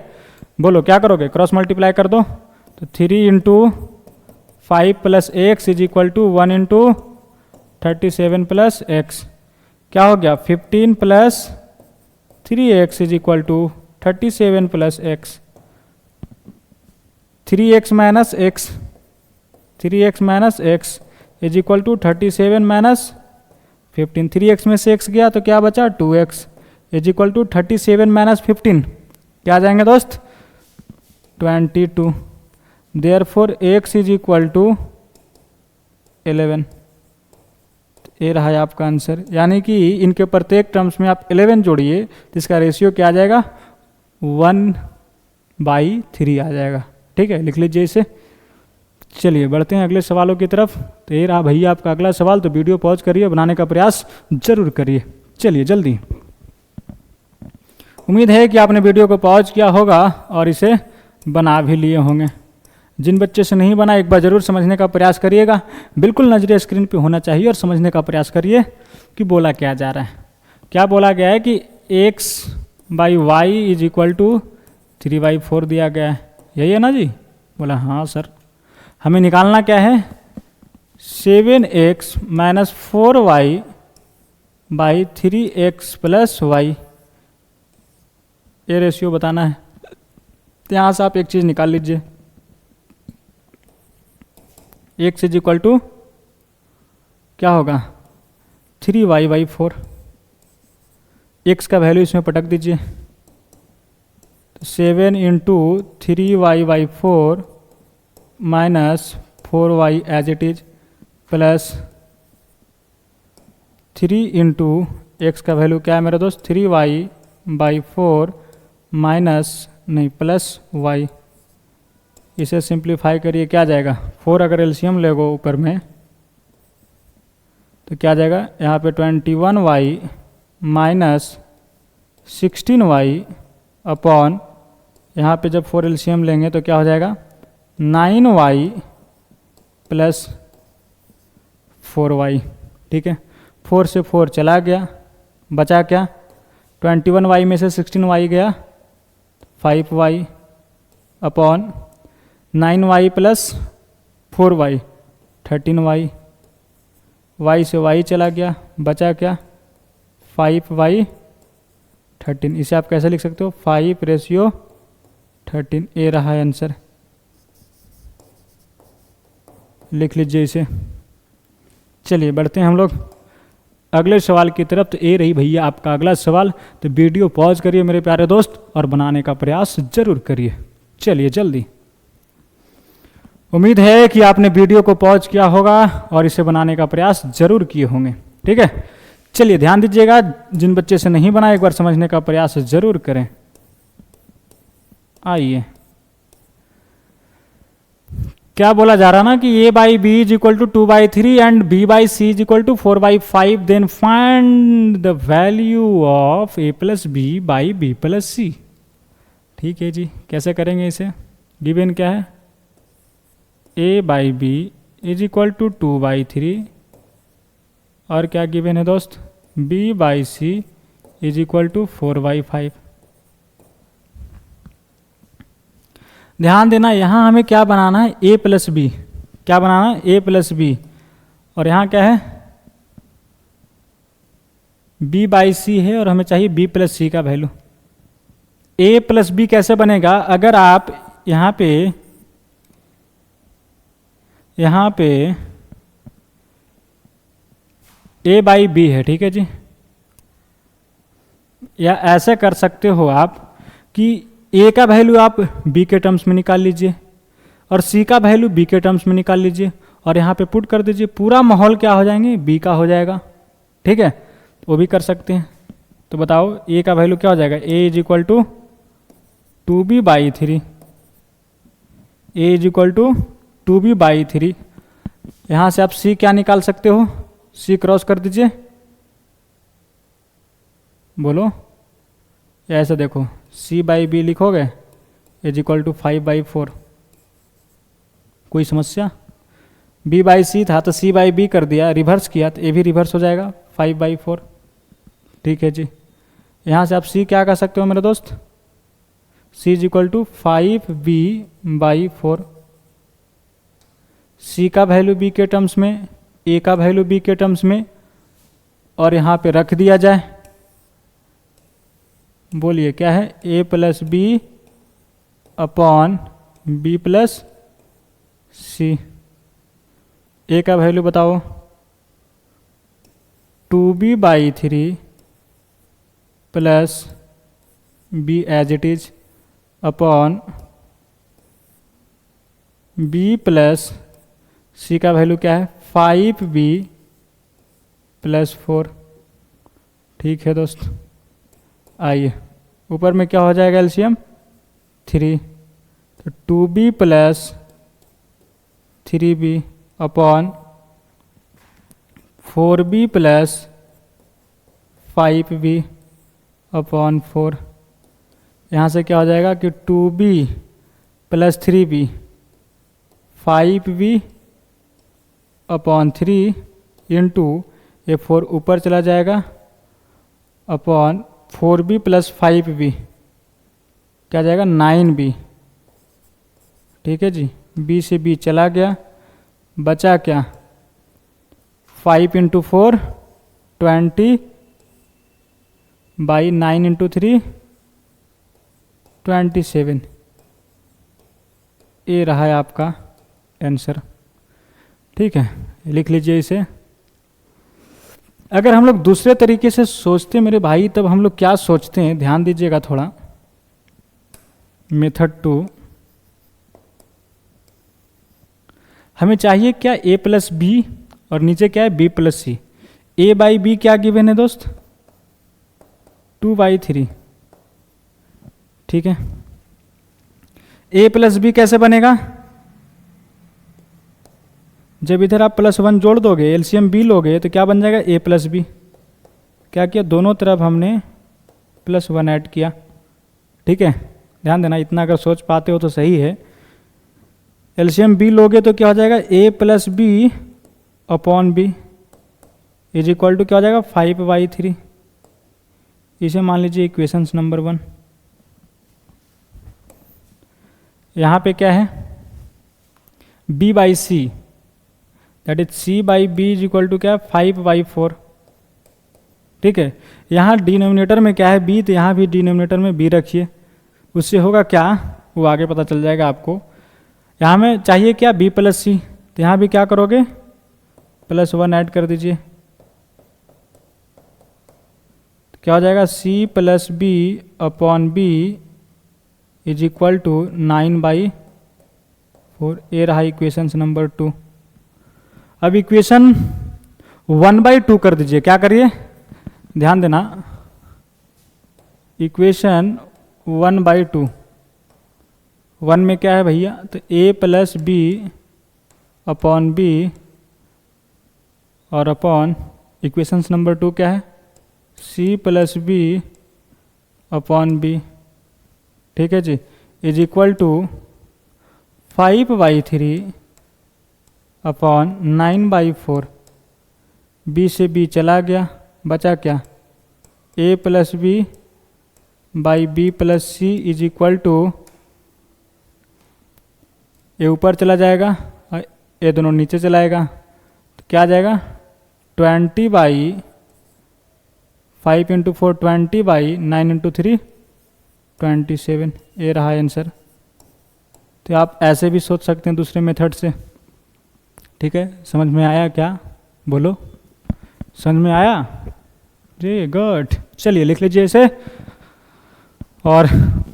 बोलो क्या करोगे, क्रॉस मल्टीप्लाई कर दो, तो 3 × 5 + x is equal to 1 × 37 + x, क्या हो गया 15 + 3x is equal to 37 + x, 3x - x, 3x - x is equal to 37 - 15, 3x में से x गया तो क्या बचा 2x इज इक्वल टू 37 - 15, क्या आ जाएंगे दोस्त 22, therefore x is equal to 11। ये रहा है आपका आंसर, यानी कि इनके प्रत्येक टर्म्स में आप 11 जोड़िए तो इसका रेशियो क्या आ जाएगा 1/3 आ जाएगा, ठीक है। लिख लीजिए इसे। चलिए बढ़ते हैं अगले सवालों की तरफ। तो ये रहा भैया आपका अगला सवाल, तो वीडियो पॉज करिए, बनाने का प्रयास जरूर करिए। चलिए जल्दी, उम्मीद है कि आपने वीडियो को पॉज किया होगा और इसे बना भी लिए होंगे। जिन बच्चे से नहीं बना एक बार ज़रूर समझने का प्रयास करिएगा, बिल्कुल नजरे स्क्रीन पे होना चाहिए और समझने का प्रयास करिए कि बोला क्या जा रहा है। क्या बोला गया है कि x/y इज इक्वल टू 3/4 दिया गया है, यही है ना जी। बोला हाँ सर, हमें निकालना क्या है 7x - 4y by 3x + y, ये रेशियो बताना है। तो यहाँ से आप एक चीज़ निकाल लीजिए, x इज इक्वल टू क्या होगा 3y/4, x का वैल्यू इसमें पटक दीजिए, तो 7 × 3y/4 minus 4y as it is plus 3 × x का वैल्यू क्या है मेरे दोस्त 3y/4 माइनस नहीं प्लस y, इसे सिंप्लीफाई करिए क्या जाएगा 4, अगर एलसीएम लेगो ऊपर में तो क्या जाएगा यहाँ पे 21y माइनस 16y अपॉन, यहाँ पे जब 4 एलसीएम लेंगे तो क्या हो जाएगा 9y + 4y, ठीक है। 4 से 4 चला गया, बचा क्या 21y में से 16y गया 5y upon 9y + 4y 13y, y से y चला गया, बचा क्या 5y 13। इसे आप कैसे लिख सकते हो, 5:13। ए रहा है आंसर, लिख लीजिए इसे। चलिए बढ़ते हैं हम लोग अगले सवाल की तरफ। तो ए रही भैया आपका अगला सवाल। तो वीडियो पॉज करिए मेरे प्यारे दोस्त और बनाने का प्रयास जरूर करिए। चलिए जल्दी। उम्मीद है कि आपने वीडियो को पॉज किया होगा और इसे बनाने का प्रयास जरूर किए होंगे। ठीक है, चलिए ध्यान दीजिएगा। जिन बच्चे से नहीं बना एक बार समझने का प्रयास जरूर करें। आइए, क्या बोला जा रहा ना कि a by B is equal to 2/3 and b by C is equal to 4/5, then find the value of a plus B by B plus C. ठीक है जी, कैसे करेंगे इसे? गिवन क्या है, a by B is equal to 2/3 और क्या given है दोस्त, b by C is equal to 4/5। ध्यान देना, यहाँ हमें क्या बनाना है, a प्लस बी। क्या बनाना है, a प्लस बी। और यहाँ क्या है, b बाई सी है और हमें चाहिए b प्लस सी का वैल्यू। a प्लस बी कैसे बनेगा, अगर आप यहाँ पे a बाई बी है, ठीक है जी, या ऐसे कर सकते हो आप कि a का वैल्यू आप b के टर्म्स में निकाल लीजिए और c का वैल्यू b के टर्म्स में निकाल लीजिए और यहाँ पे पुट कर दीजिए। पूरा माहौल क्या हो जाएंगे, b का हो जाएगा। ठीक है, वो भी कर सकते हैं। तो बताओ a का वैल्यू क्या हो जाएगा, a is equal to 2b/3। a is equal to 2b/3। यहाँ से आप c क्या निकाल सकते हो, c क्रॉस कर दीजिए, बोलो, या ऐसे देखो, c बाई बी लिखोगे इज इक्वल टू 5/4। कोई समस्या? b बाई सी था तो c बाई बी कर दिया, रिवर्स किया तो a भी रिवर्स हो जाएगा 5/4। ठीक है जी, यहाँ से आप c क्या कर सकते हो मेरे दोस्त, c is equal to 5b/4। c का वैल्यू b के टर्म्स में, a का वैल्यू b के टर्म्स में, और यहाँ पे रख दिया जाए। बोलिए क्या है, a plus B upon B plus C. a का वैल्यू बताओ 2b/3 plus b as it is upon b plus सी का वैल्यू क्या है 5b प्लस 4। ठीक है दोस्त, आइए ऊपर में क्या हो जाएगा एलसीएम 3, तो 2b plus 3b upon 4b plus 5b upon 4। यहाँ से क्या हो जाएगा कि 2b plus 3b 5b upon 3 into ये 4 ऊपर चला जाएगा अपॉन 4b प्लस 5b क्या जाएगा 9b। ठीक है जी, b से b चला गया, बचा क्या 5 इंटू 4 20 बाई 9 इंटू 3 27। ये रहा है आपका आंसर। ठीक है, लिख लीजिए इसे। अगर हम लोग दूसरे तरीके से सोचते मेरे भाई, तब हम लोग क्या सोचते हैं, ध्यान दीजिएगा थोड़ा। मेथड 2, हमें चाहिए क्या a प्लस बी और नीचे क्या है b plus C. a by b क्या गिवन है दोस्त 2/3। ठीक है, a प्लस बी कैसे बनेगा, जब इधर आप +1 जोड़ दोगे, एलसीएम b लोगे तो क्या बन जाएगा a प्लस बी। क्या किया, दोनों तरफ हमने +1 ऐड किया। ठीक है, ध्यान देना, इतना अगर सोच पाते हो तो सही है। एलसीएम b लोगे तो क्या हो जाएगा a plus B upon b is equal to क्या हो जाएगा 5/3। इसे मान लीजिए इक्वेशंस नंबर 1। यहाँ पे क्या है b by c, that is c by B is equal to क्या 5/4। ठीक है। यहाँ डिनोमिनेटर में क्या है बी, तो यहाँ भी डिनोमिनेटर में बी रखिए। उससे होगा क्या, वो आगे पता चल जाएगा आपको। यहाँ में चाहिए क्या, बी प्लस सी, तो यहाँ भी क्या करोगे, +1 ऐड कर दीजिए। तो क्या हो जाएगा, c plus B upon b is equal to 9/4। ये रहा इक्वेशन नंबर 2। अब इक्वेशन 1/2 कर दीजिए। क्या करिए, ध्यान देना, इक्वेशन 1/2, 1 में क्या है भैया, तो a plus B upon B और अपॉन इक्वेशन नंबर 2 क्या है, c plus B upon B, ठीक है जी, is equal to 5/3 upon 9/4। B से बी चला गया, बचा क्या, a plus B by B plus C is equal to, ये ऊपर चला जाएगा और ये दोनों नीचे चलाएगा, तो क्या आ जाएगा, 20/5 × 4 20/9 × 3 27। ये रहा आंसर। तो आप ऐसे भी सोच सकते हैं दूसरे मेथड से। ठीक है, समझ में आया क्या, बोलो, समझ में आया जी, गुड। चलिए लिख लीजिए इसे और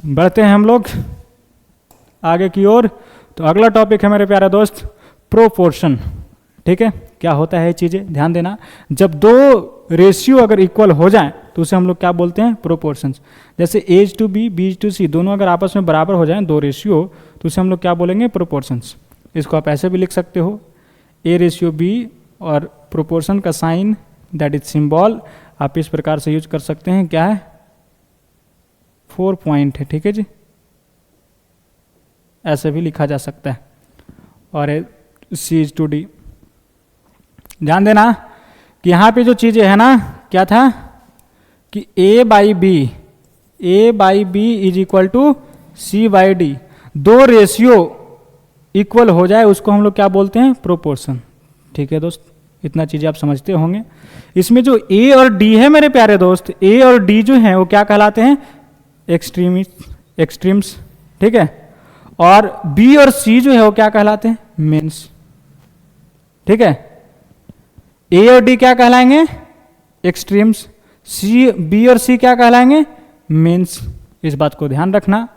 बढ़ते हैं हम लोग आगे की ओर। तो अगला टॉपिक है मेरे प्यारे दोस्त, प्रोपोर्शन। ठीक है, क्या होता है ये चीज़ें, ध्यान देना। जब दो रेशियो अगर इक्वल हो जाएं तो उसे हम लोग क्या बोलते हैं, प्रोपोर्शंस। जैसे as to B, B to C, दोनों अगर आपस में बराबर हो जाएं, दो रेशियो, तो उसे हम लोग क्या बोलेंगे, प्रोपोर्शंस। इसको आप ऐसे भी लिख सकते हो, A/B, और प्रोपोर्शन का साइन दैट इज सिंबल आप इस प्रकार से यूज कर सकते हैं, क्या है, 4 पॉइंट है। ठीक है जी, ऐसे भी लिखा जा सकता है। और C/D, ध्यान देना कि यहाँ पे जो चीज़ें है ना, क्या था कि A/B is equal to C/D, दो रेशियो इक्वल हो जाए उसको हम लोग क्या बोलते हैं, प्रोपोर्शन। ठीक है दोस्त, इतना चीज़ें आप समझते होंगे। इसमें जो A और D है मेरे प्यारे दोस्त, A और D जो हैं वो क्या कहलाते हैं, एक्सट्रीम्स। ठीक है, और B और C जो है वो क्या कहलाते हैं, मीन्स। ठीक है, A और D क्या कहलाएंगे, एक्सट्रीम्स, B और C क्या कहलाएंगे, मीन्स। इस बात को ध्यान रखना।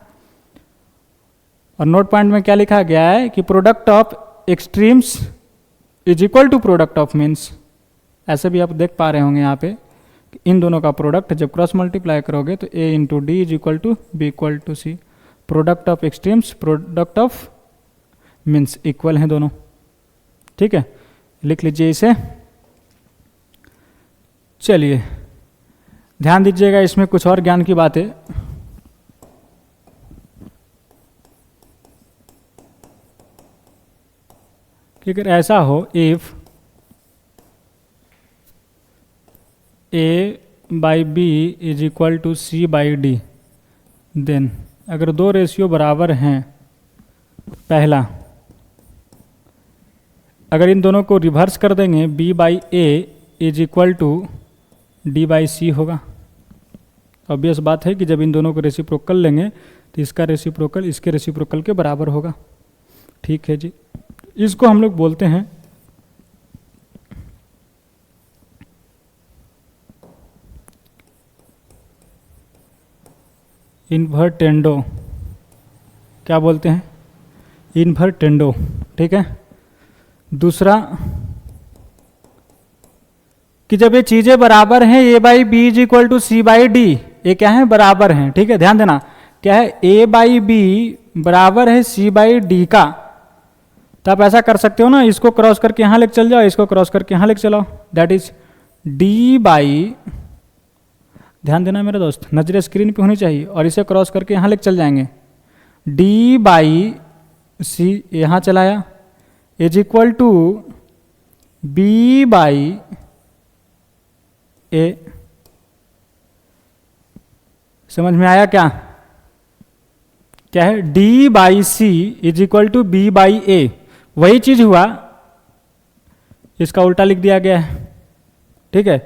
और नोट पॉइंट में क्या लिखा गया है कि product of extremes is equal to product of means. ऐसे भी आप देख पा रहे होंगे यहाँ पे कि इन दोनों का प्रोडक्ट जब क्रॉस मल्टीप्लाई करोगे तो A × D is equal to B equal to C। Product of extremes, product of means, equal हैं दोनों। ठीक है, लिख लीजिए इसे। चलिए ध्यान दीजिएगा, इसमें कुछ और ज्ञान की बातें। कि अगर ऐसा हो, if A/B is equal to C/D, then अगर दो रेशियो बराबर हैं, पहला अगर इन दोनों को रिवर्स कर देंगे, B/A is equal to D/C होगा। ऑब्वियस बात है कि जब इन दोनों को रेसिप्रोकल लेंगे तो इसका रेसिप्रोकल इसके रेसिप्रोकल के बराबर होगा। ठीक है जी, इसको हम लोग बोलते हैं इन्वर्टेंडो। क्या बोलते हैं, इन्वर्टेंडो। ठीक है, दूसरा कि जब ये चीजें बराबर हैं, A/B is equal to C/D, ये क्या है, बराबर हैं। ठीक है, ध्यान देना, क्या है, A/B बराबर है C/D का, तो आप ऐसा कर सकते हो ना, इसको क्रॉस करके यहां लेके चल जाओ, इसको क्रॉस करके यहां लेके चलाओ, दैट इज D/, ध्यान देना मेरे दोस्त, नजरें स्क्रीन पे होनी चाहिए, और इसे क्रॉस करके यहां लेके चल जाएंगे, D/C यहां चलाया, इज इक्वल टू B/A। समझ में आया क्या, क्या है, D/C is equal to B/A। वही चीज हुआ, इसका उल्टा लिख दिया गया है। ठीक है,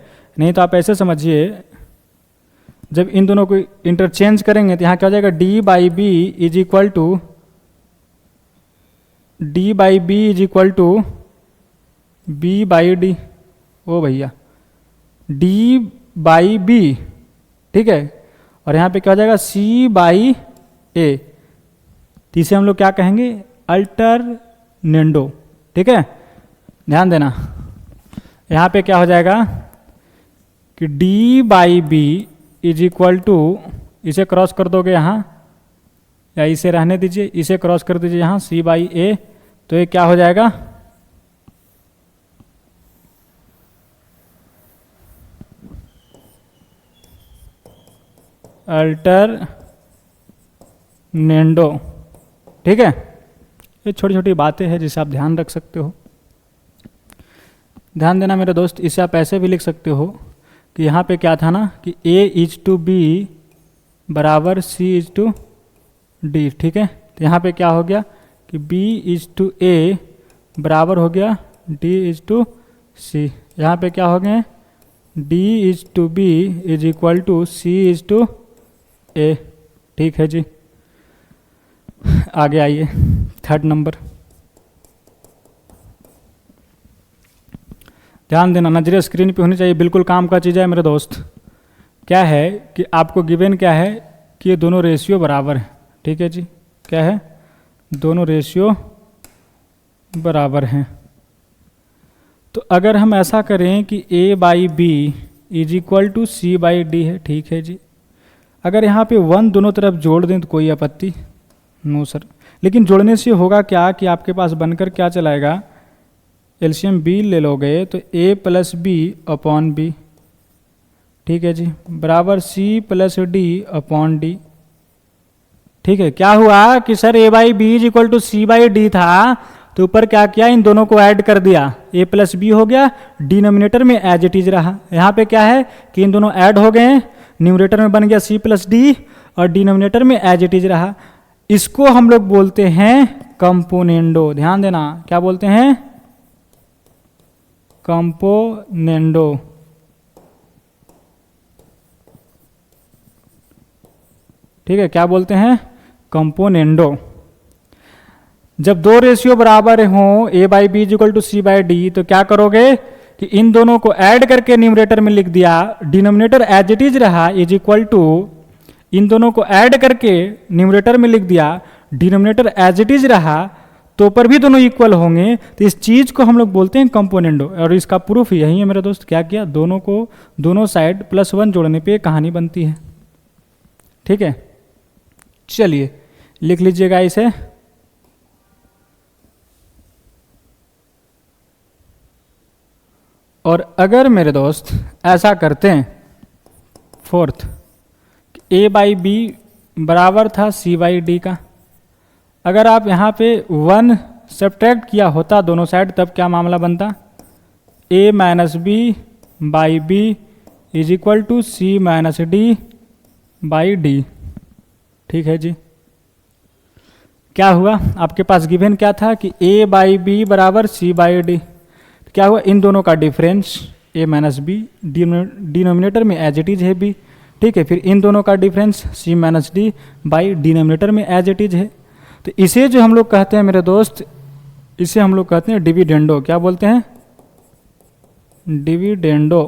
नहीं तो आप ऐसे समझिए, जब इन दोनों को इंटरचेंज करेंगे तो यहाँ क्या हो जाएगा, D by B is equal to B by D. ओ भैया, डी बाई बी, ठीक है, और यहाँ पे क्या हो जाएगा, सी बाई ए। तो इसे हम लोग क्या कहेंगे, अल्टरनेंडो। ठीक है, ध्यान देना, यहाँ पे क्या हो जाएगा कि d by B is equal to, इसे क्रॉस कर दोगे यहाँ, या इसे रहने दीजिए, इसे क्रॉस कर दीजिए यहाँ, सी बाई ए, तो ये क्या हो जाएगा, अल्टरनेंडो। ठीक है, ये छोटी छोटी बातें हैं जिसे आप ध्यान रख सकते हो। ध्यान देना मेरे दोस्त, इसे आप ऐसे भी लिख सकते हो कि यहाँ पे क्या था ना कि A इज टू बी बराबर C इज टू डी। ठीक है, तो यहाँ पे क्या हो गया कि B इज टू A बराबर हो गया D इज टू C। यहाँ पे क्या हो गए, D is to B is equal to C is to A। ठीक है जी, आगे आइए, थर्ड नंबर। ध्यान देना, नजरें स्क्रीन पे होनी चाहिए, बिल्कुल काम का चीज़ है मेरे दोस्त। क्या है कि आपको गिवन क्या है कि ये दोनों रेशियो बराबर है। ठीक है जी, क्या है, दोनों रेशियो बराबर हैं। तो अगर हम ऐसा करें कि A by B is equal to c by d है। ठीक है जी, अगर यहाँ पे 1 दोनों तरफ जोड़ दें तो कोई आपत्ति नो सर, लेकिन जोड़ने से होगा क्या कि आपके पास बनकर क्या चलाएगा, एलसीएम बी ले लोगे तो a plus B upon B. ठीक है जी, बराबर c plus d upon d. ठीक है, क्या हुआ कि sir a by B is equal to c by d था, तो ऊपर क्या किया, इन दोनों को ऐड कर दिया, a प्लस बी हो गया, डिनोमिनेटर में एज इट इज रहा। यहाँ पे क्या है कि इन दोनों ऐड हो गए, न्यूमरेटर में बन गया c प्लस डी और डिनोमिनेटर में एज इट इज रहा। इसको हम लोग बोलते हैं कंपोनेंडो। ध्यान देना, क्या बोलते हैं, कंपोनेंडो। ठीक है, क्या बोलते हैं, कंपोनेंडो। जब दो रेशियो बराबर हों, a by B is equal to c by d, तो क्या करोगे कि इन दोनों को ऐड करके न्यूमरेटर में लिख दिया, डिनोमिनेटर एज इट इज रहा, इज इक्वल टू, इन दोनों को ऐड करके न्यूमरेटर में लिख दिया, डिनोमिनेटर एज इट इज रहा, तो ऊपर भी दोनों इक्वल होंगे, तो इस चीज को हम लोग बोलते हैं कंपोनेंडो। और इसका प्रूफ यही है मेरे दोस्त, क्या किया, दोनों को दोनों साइड +1 जोड़ने पे कहानी बनती है। ठीक है, चलिए लिख लीजिएगा इसे। और अगर मेरे दोस्त ऐसा करते हैं, फोर्थ, a बाई बी बराबर था c बाई डी का, अगर आप यहाँ पे 1 सब्ट्रैक्ट किया होता दोनों साइड, तब क्या मामला बनता, a minus b by B is equal to c minus d by d. ठीक है जी, क्या हुआ, आपके पास गिवन क्या था कि a बाई बी बराबर सी बाई डी, क्या हुआ, इन दोनों का difference a minus b, denominator में एज इट इज है b। ठीक है, फिर इन दोनों का difference c minus d by denominator में एज इट इज है। तो इसे जो हम लोग कहते हैं मेरे दोस्त, इसे हम लोग कहते हैं डिविडेंडो। क्या बोलते हैं, डिविडेंडो।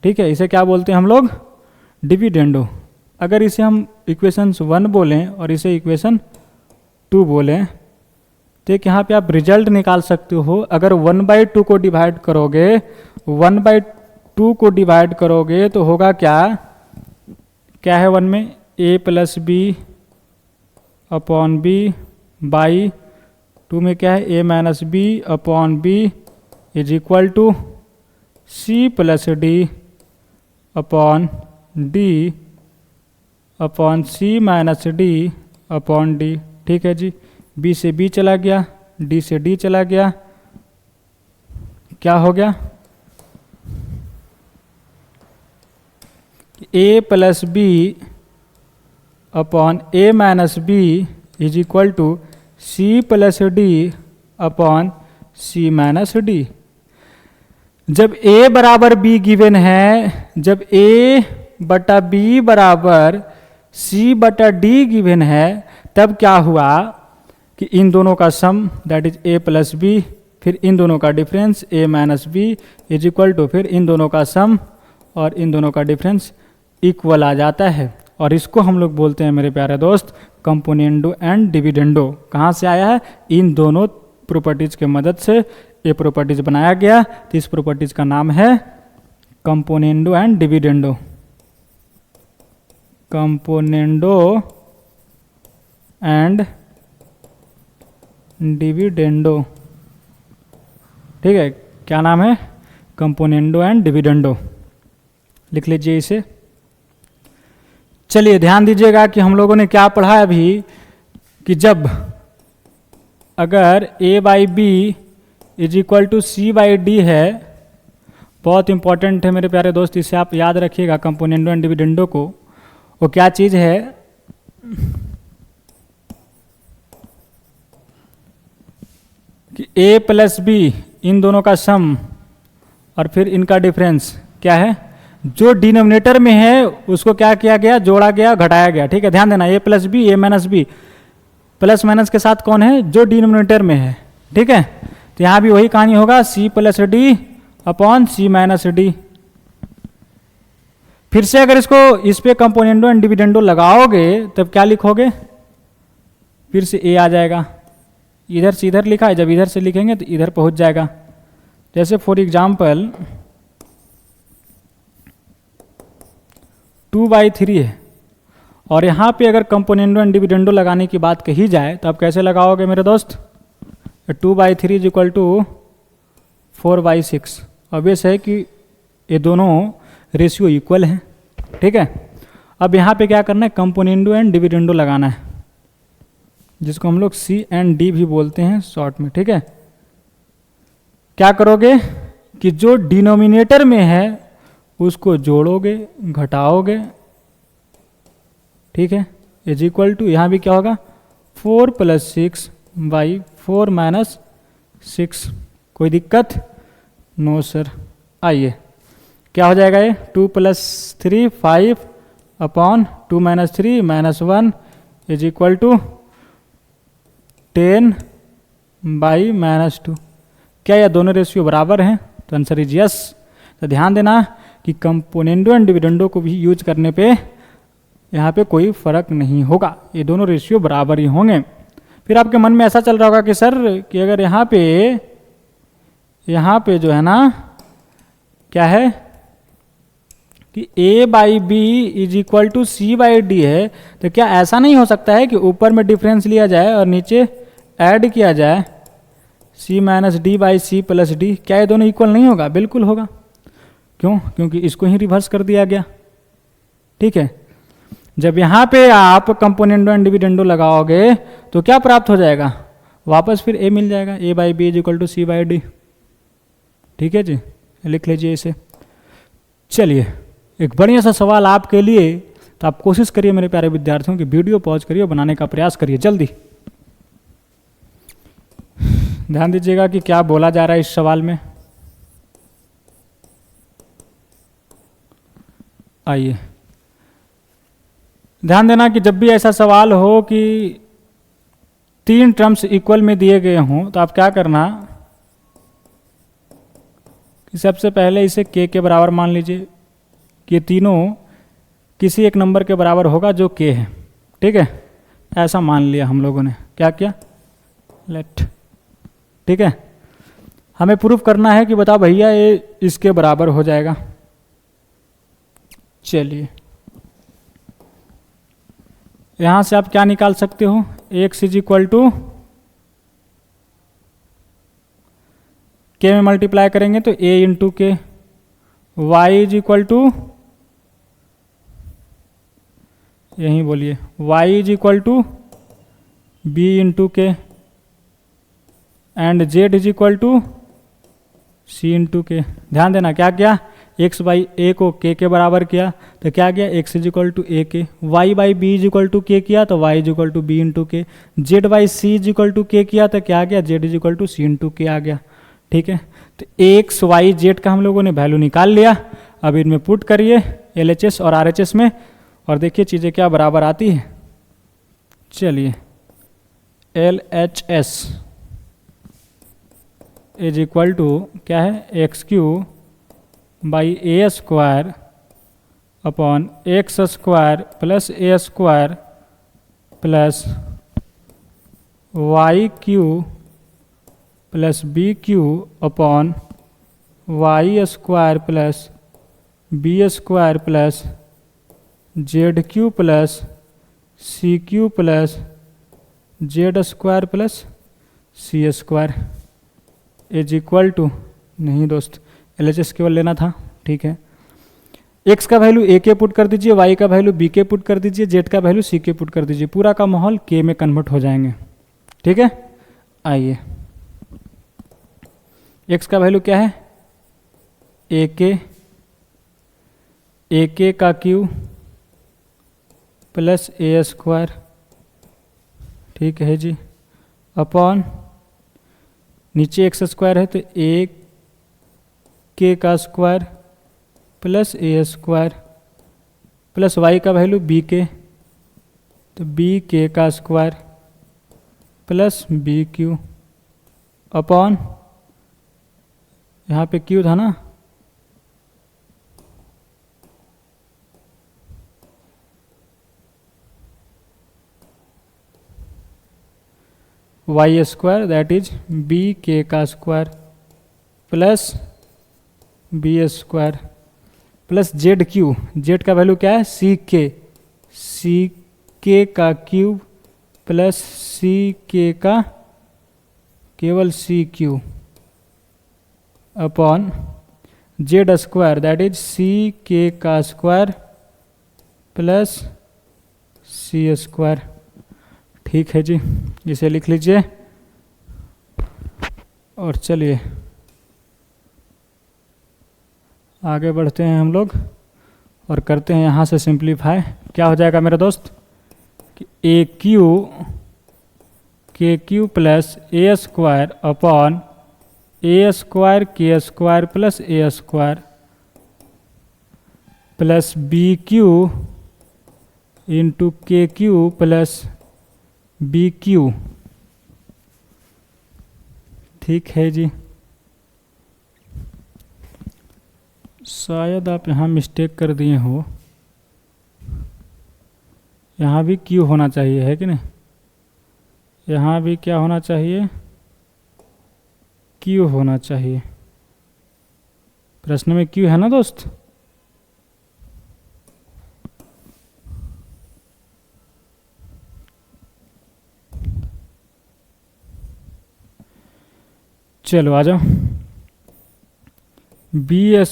ठीक है, इसे क्या बोलते हैं हम लोग, डिविडेंडो। अगर इसे हम इक्वेशन 1 बोलें और इसे इक्वेशन 2 बोलें, तो एक यहाँ पे आप रिजल्ट निकाल सकते हो। अगर 1/2 को डिवाइड करोगे, 1/2 को डिवाइड करोगे तो होगा क्या, क्या है 1 में, a plus B upon b by 2 में क्या है, a minus b upon b is equal to c plus d upon d upon c minus d upon d. ठीक है जी, b से b चला गया, d से d चला गया, क्या हो गया, a plus B upon a minus B is equal to c plus d upon c minus d. जब a बराबर b गिवन है, जब a बटा b बराबर c बटा d गिवन है, तब क्या हुआ कि इन दोनों का sum that is a plus B, फिर इन दोनों का difference a minus B is equal to फिर इन दोनों का सम और इन दोनों का डिफरेंस इक्वल आ जाता है। और इसको हम लोग बोलते हैं मेरे प्यारे दोस्त कंपोनेंडो एंड डिविडेंडो। कहाँ से आया है? इन दोनों प्रॉपर्टीज के मदद से ये प्रॉपर्टीज बनाया गया। तो इस प्रॉपर्टीज का नाम है componendo and dividendo. Componendo and dividendo, ठीक है, क्या नाम है? Componendo and dividendo. लिख लीजिए इसे। चलिए ध्यान दीजिएगा कि हम लोगों ने क्या पढ़ा है अभी, कि जब अगर a by B is equal to c by d है, बहुत इंपॉर्टेंट है मेरे प्यारे दोस्त, इसे आप याद रखिएगा कंपोनेंडो एंड डिविडेंडो को। वो क्या चीज़ है कि a प्लस बी इन दोनों का सम और फिर इनका डिफरेंस क्या है? जो डिनोमिनेटर में है उसको क्या किया गया? जोड़ा गया, घटाया गया। ठीक है, ध्यान देना, a plus b, a minus b, plus minus के साथ कौन है? जो डिनोमिनेटर में है। ठीक है, तो यहाँ भी वही कहानी होगा, c plus d upon c minus D. फिर से अगर इसको इस पे कंपोनेंडो एंड डिविडेंडो लगाओगे तब क्या लिखोगे? फिर से a आ जाएगा। इधर से इधर लिखा है, जब इधर से लिखेंगे तो इधर पहुंच जाएगा। जैसे फॉर एग्जाम्पल 2/3 है और यहाँ पे अगर कंपोनेंडो एंड डिविडेंडो लगाने की बात कही जाए तो आप कैसे लगाओगे मेरे दोस्त? 2/3 इज इक्वल टू 4/6। ऑब्वियस है कि ये दोनों रेशियो इक्वल हैं। ठीक है, अब यहाँ पे क्या करना है? कंपोनेंडो एंड डिविडेंडो लगाना है, जिसको हम लोग सी एंड डी भी बोलते हैं शॉर्ट में। ठीक है, क्या करोगे कि जो डिनोमिनेटर में है उसको जोड़ोगे, घटाओगे। ठीक है, इज इक्वल टू यहाँ भी क्या होगा? 4 + 6/4 - 6। कोई दिक्कत? No sir. आइए क्या हो जाएगा ये? 2 + 3 5 अपॉन 2 - 3 -1 इज इक्वल टू 10/-2। क्या ये दोनों रेशियो बराबर हैं? तो आंसर इज यस। तो ध्यान देना कि कंपोनेंडो एंड डिविडेंडो को भी यूज करने पे यहाँ पे कोई फर्क नहीं होगा, ये दोनों रेशियो बराबर ही होंगे। फिर आपके मन में ऐसा चल रहा होगा कि सर कि अगर यहाँ पे जो है ना क्या है कि a by B is equal to c by d है, तो क्या ऐसा नहीं हो सकता है कि ऊपर में डिफरेंस लिया जाए और नीचे ऐड किया जाए c minus d by c plus d? क्या ये दोनों इक्वल नहीं होगा? बिल्कुल होगा। क्यों? क्योंकि इसको ही रिवर्स कर दिया गया। ठीक है, जब यहाँ पे आप कंपोनेंडो एंड डिविडेंडो लगाओगे तो क्या प्राप्त हो जाएगा? वापस फिर a मिल जाएगा, a by B is equal to c by d. ठीक है जी, लिख लीजिए इसे। चलिए एक बढ़िया सा सवाल आपके लिए, तो आप कोशिश करिए मेरे प्यारे विद्यार्थियों की वीडियो पॉज करिए, बनाने का प्रयास करिए जल्दी। ध्यान दीजिएगा कि क्या बोला जा रहा है इस सवाल में। आइए ध्यान देना कि जब भी ऐसा सवाल हो कि 3 टर्म्स इक्वल में दिए गए हों तो आप क्या करना कि सबसे पहले इसे k के बराबर मान लीजिए कि ये तीनों किसी एक नंबर के बराबर होगा जो k है। ठीक है, ऐसा मान लिया हम लोगों ने। क्या किया? लेट। ठीक है, हमें प्रूफ करना है कि बताओ भैया ये इसके बराबर हो जाएगा। चलिए यहाँ से आप क्या निकाल सकते हो? x इज इक्वल टू के में मल्टीप्लाई करेंगे तो a into K, Y is equal to यहीं बोलिए y is equal to B into K and z is equal to C into K. ध्यान देना क्या किया? x बाई a को k के बराबर किया तो क्या किया? x is equal to a k. y by B is equal to k किया तो y is equal to b into k. z by C is equal to k किया तो क्या गया? z is equal to C into k आ गया। ठीक है। तो एक्स वाई जेड का हम लोगों ने वैल्यू निकाल लिया। अब इनमें पुट करिए LHS और RHS में, और देखिए चीज़ें क्या बराबर आती है। चलिए, LHS इज इक्वल टू क्या है, XQ/A² upon X² plus A² plus YQ plus BQ upon Y² plus B² plus ZQ plus CQ plus Z² plus C² is equal to, नहीं दोस्त LHS केवल लेना था, ठीक है। x का वैल्यू a के पुट कर दीजिए, y का वैल्यू b के पुट कर दीजिए, z का वैल्यू c के पुट कर दीजिए, पूरा का माहौल k में कन्वर्ट हो जाएंगे, ठीक है। आइए, x का वैल्यू क्या है, a के का क्यू प्लस A², ठीक है जी, अपॉन नीचे x² है तो a के का square plus A² plus y का वैल्यू b के, तो b के का स्क्वायर प्लस BQ अपॉन, यहाँ पे q था ना, y² दैट इज b के का square plus B² plus ZQ, z का वैल्यू क्या है, C के का क्यूब प्लस C का केवल CQ upon Z² that is C का स्क्वायर प्लस C², ठीक है जी, इसे लिख लीजिए। और चलिए आगे बढ़ते हैं हम लोग और करते हैं यहाँ से सिंप्लीफाई। क्या हो जाएगा मेरे दोस्त कि KQ plus A² upon A² K² plus A² plus BQ into KQ plus BQ, ठीक है जी। शायद आप यहाँ मिस्टेक कर दिए हो, यहाँ भी Q होना चाहिए, है कि नहीं, यहाँ भी क्या होना चाहिए, Q होना चाहिए। प्रश्न में Q है ना दोस्त, चलो आ जाओ। B²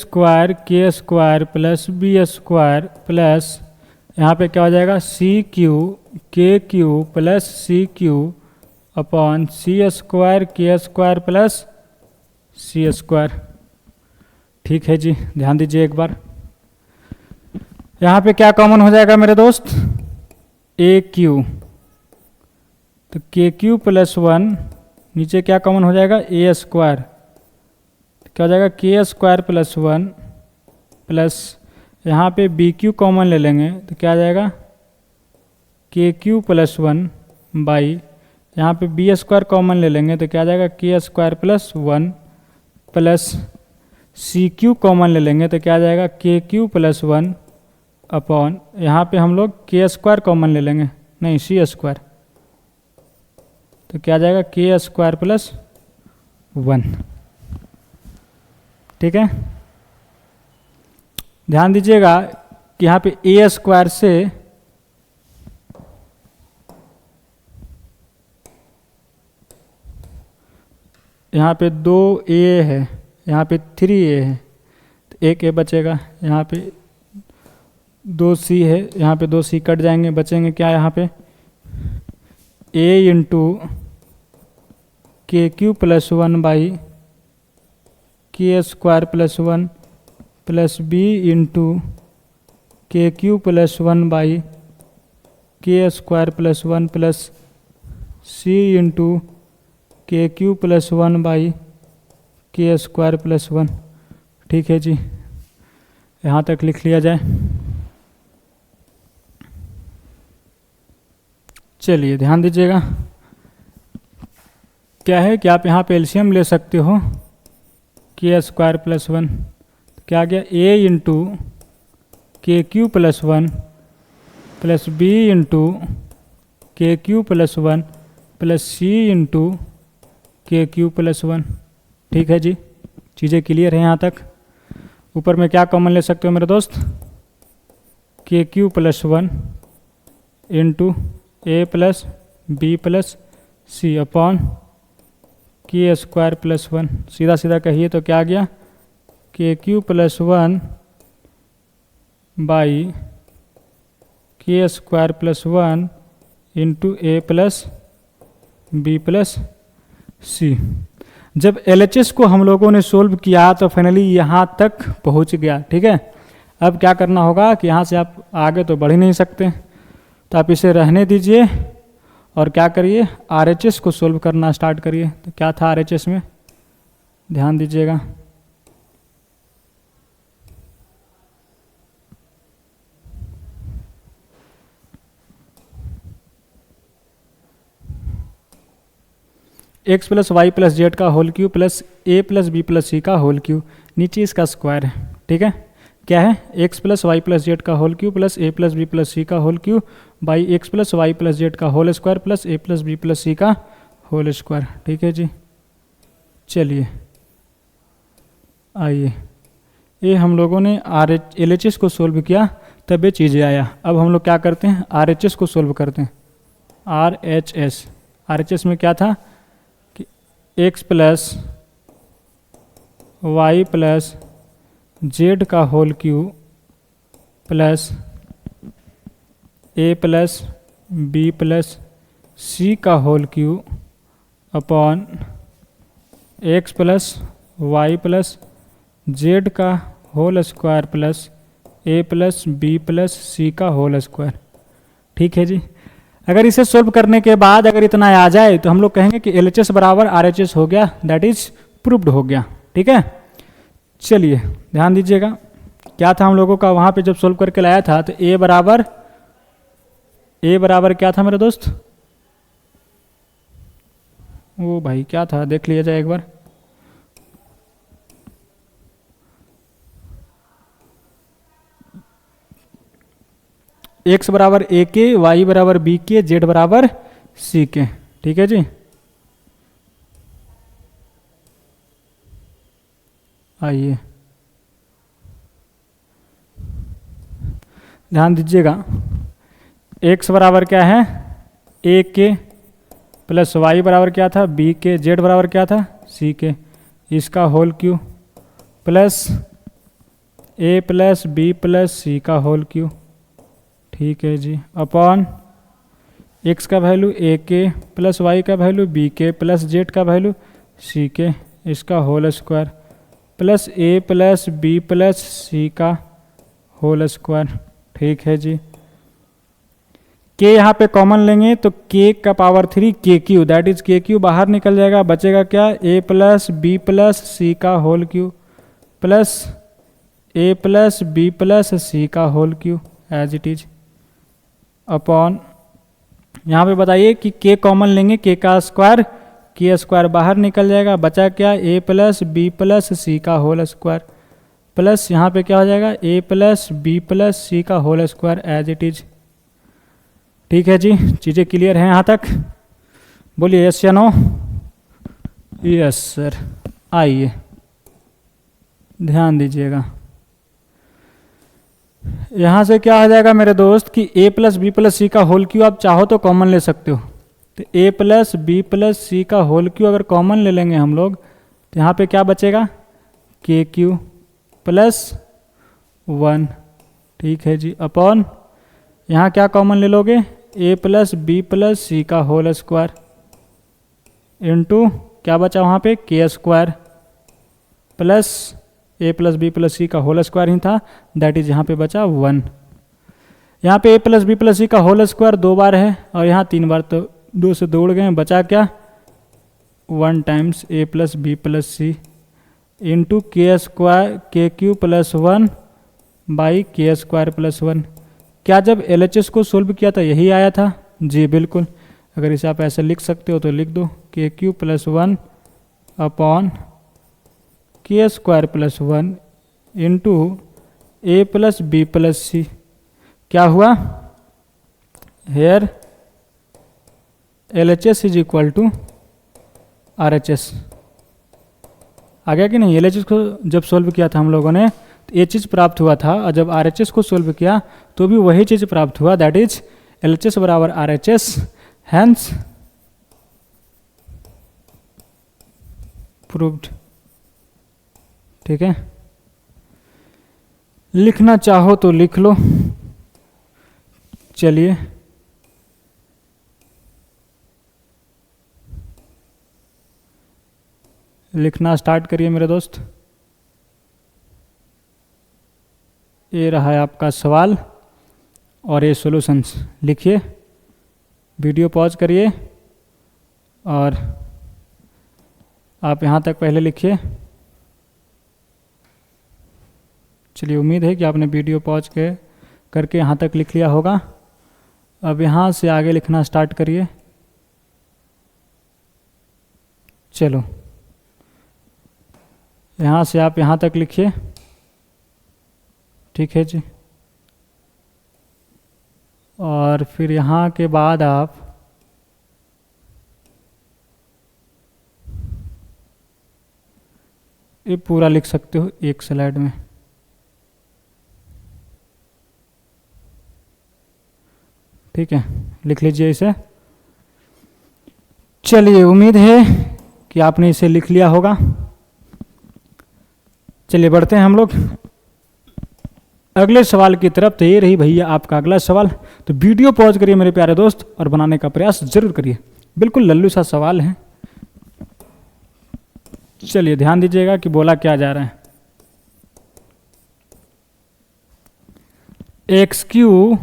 K² plus B² plus यहाँ पे क्या हो जाएगा, CQ KQ plus CQ upon C² K² plus C², ठीक है जी। ध्यान दीजिए एक बार, यहाँ पे क्या कॉमन हो जाएगा मेरे दोस्त, AQ, तो KQ प्लस 1, नीचे क्या कॉमन हो जाएगा, A², क्या हो जाएगा K² प्लस 1 प्लस यहाँ पे BQ कॉमन ले लेंगे तो क्या आ जाएगा KQ प्लस 1 बाई, यहाँ पे B² कॉमन ले लेंगे तो क्या आ जाएगा K² plus 1 plus CQ common ले लेंगे तो क्या आ जाएगा KQ प्लस 1 अपॉन, यहाँ पे हम लोग K² कॉमन ले लेंगे, नहीं C², तो क्या आ जाएगा K² प्लस 1, ठीक है। ध्यान दीजिएगा कि यहाँ पे A² से यहाँ पे 2A है, यहाँ पे 3A है, तो एक A बचेगा, यहाँ पे 2C है, यहाँ पे 2C कट जाएंगे, बचेंगे क्या यहाँ पे A into KQ plus 1 by K² plus 1 plus B into KQ plus 1 by K² plus 1 plus C into KQ plus 1 by के स्क्वायर प्लस 1। ठीक है जी, यहाँ तक लिख लिया जाए। चलिए ध्यान दीजिएगा, क्या है कि आप यहाँ पे एलसीएम ले सकते हो के स्क्वायर प्लस 1, तो क्या आ गया a into k cube plus 1 प्लस B into k cube plus 1 प्लस c into k cube plus 1। ठीक है जी, चीज़ें क्लियर है यहाँ तक। ऊपर में क्या कॉमन ले सकते हो मेरे दोस्त, के क्यू प्लस 1 इंटू ए प्लस बी प्लस सी अपॉन के स्क्वायर प्लस 1। सीधा सीधा कहिए तो क्या आ गया, के क्यू प्लस 1 बाई के स्क्वायर प्लस 1 इंटू ए प्लस बी प्लस सी। जब एलएचएस को हम लोगों ने सोल्व किया तो फाइनली यहाँ तक पहुँच गया। ठीक है, अब क्या करना होगा कि यहाँ से आप आगे तो बढ़ ही नहीं सकते, तो आप इसे रहने दीजिए और क्या करिए, आरएचएस को सोल्व करना स्टार्ट करिए। तो क्या था आरएचएस में, ध्यान दीजिएगा। X plus y plus z का whole cube plus a plus b plus सी का होल क्यू, नीचे इसका स्क्वायर है। ठीक है, क्या है, x plus y plus z का whole cube plus a plus b plus सी का whole cube by x plus y plus z का whole square plus a plus b plus सी का होल स्क्वायर। ठीक है जी, चलिए आइए, ये हम लोगों ने एल एच एस को सोल्व किया तब ये चीज़ें आया। अब हम लोग क्या करते हैं, आर एच एस को सोल्व करते हैं। आर एच एस में क्या था कि x plus y plus z का whole cube plus a plus b plus सी का whole cube upon x plus y plus z का whole square plus a plus b plus सी का होल स्क्वायर। ठीक है जी, अगर इसे सोल्व करने के बाद अगर इतना आ जाए तो हम लोग कहेंगे कि एल एच एस बराबर आर एच एस हो गया, दैट इज प्रूव्ड हो गया। ठीक है, चलिए ध्यान दीजिएगा, क्या था हम लोगों का वहाँ पे जब सोल्व करके लाया था, तो ए बराबर क्या था मेरे दोस्त, वो भाई क्या था देख लिया जाए एक बार। एक्स बराबर ए के, वाई बराबर बी के, जेड बराबर सी के। ठीक है जी, आइए ध्यान दीजिएगा, एक्स बराबर क्या है, ए के प्लस वाई बराबर क्या था, बी के, जेड बराबर क्या था, सी के, इसका whole cube plus a plus b plus सी का होल क्यू। ठीक है जी, अपॉन एक्स का वैल्यू ए के प्लस वाई का वैल्यू बी के प्लस जेड का वैल्यू सी के, इसका whole square plus a plus b plus सी का होल स्क्वायर। ठीक है जी, के यहाँ पे कॉमन लेंगे तो के का power 3 k cube, that is k cube बाहर निकल जाएगा, बचेगा क्या, ए प्लस बी प्लस सी का whole cube plus a plus b plus सी का whole cube as it is upon, यहाँ पे बताइए कि के कॉमन लेंगे, के का स्क्वायर, के स्क्वायर बाहर निकल जाएगा, बचा क्या, ए प्लस बी प्लस सी का होल स्क्वायर प्लस यहाँ पे क्या हो जाएगा, ए प्लस बी प्लस सी का whole square as it is. ठीक है जी, चीज़ें क्लियर हैं यहाँ तक, बोलिए यस या नो। यस सर, आइए ध्यान दीजिएगा, यहाँ से क्या हो जाएगा मेरे दोस्त कि a प्लस बी प्लस सी का होल क्यू आप चाहो तो कॉमन ले सकते हो, तो a प्लस बी प्लस सी का होल क्यू अगर कॉमन ले लेंगे हम लोग तो यहाँ पे क्या बचेगा, के क्यू प्लस 1। ठीक है जी, अपॉन यहाँ क्या कॉमन ले लोगे, a प्लस बी प्लस सी का होल स्क्वायर इंटू क्या बचा वहाँ पे, के square plus a plus b plus सी का होल स्क्वायर ही था, दैट इज यहाँ पे बचा 1। यहाँ पे ए प्लस बी प्लस सी का होल स्क्वायर 2 बार है और यहाँ 3 बार, तो 2 से 2 उड़ गए, बचा क्या 1 times A plus b plus c into k cube plus 1 by के स्क्वायर प्लस 1। क्या जब LHS को सोल्व किया था यही आया था? जी बिल्कुल। अगर इसे आप ऐसे लिख सकते हो तो लिख दो k cube plus 1 upon k square plus 1 into ए प्लस बी प्लस सी। क्या हुआ? Here LHS is equal to RHS। आ गया कि नहीं? LHS को जब सोल्व किया था हम लोगों ने तो ये चीज़ प्राप्त हुआ था, और जब RHS को सोल्व किया तो भी वही चीज़ प्राप्त हुआ, दैट इज LHS बराबर RHS, हैंस प्रूव्ड। ठीक है, लिखना चाहो तो लिख लो। चलिए लिखना स्टार्ट करिए मेरे दोस्त। ये रहा है आपका सवाल और ये सॉल्यूशंस। लिखिए, वीडियो पॉज करिए और आप यहाँ तक पहले लिखिए। चलिए, उम्मीद है कि आपने वीडियो पॉज करके यहाँ तक लिख लिया होगा। अब यहाँ से आगे लिखना स्टार्ट करिए। चलो, यहाँ से आप यहाँ तक लिखिए। ठीक है जी। और फिर यहाँ के बाद आप ये पूरा लिख सकते हो एक स्लाइड में। ठीक है, लिख लीजिए इसे। चलिए, उम्मीद है कि आपने इसे लिख लिया होगा। चलिए बढ़ते हैं हम लोग अगले सवाल की तरफ। तो ये रही भैया आपका अगला सवाल। तो वीडियो पॉज करिए मेरे प्यारे दोस्त और बनाने का प्रयास जरूर करिए। बिल्कुल लल्लू सा सवाल है। चलिए ध्यान दीजिएगा कि बोला क्या जा रहा है। X cube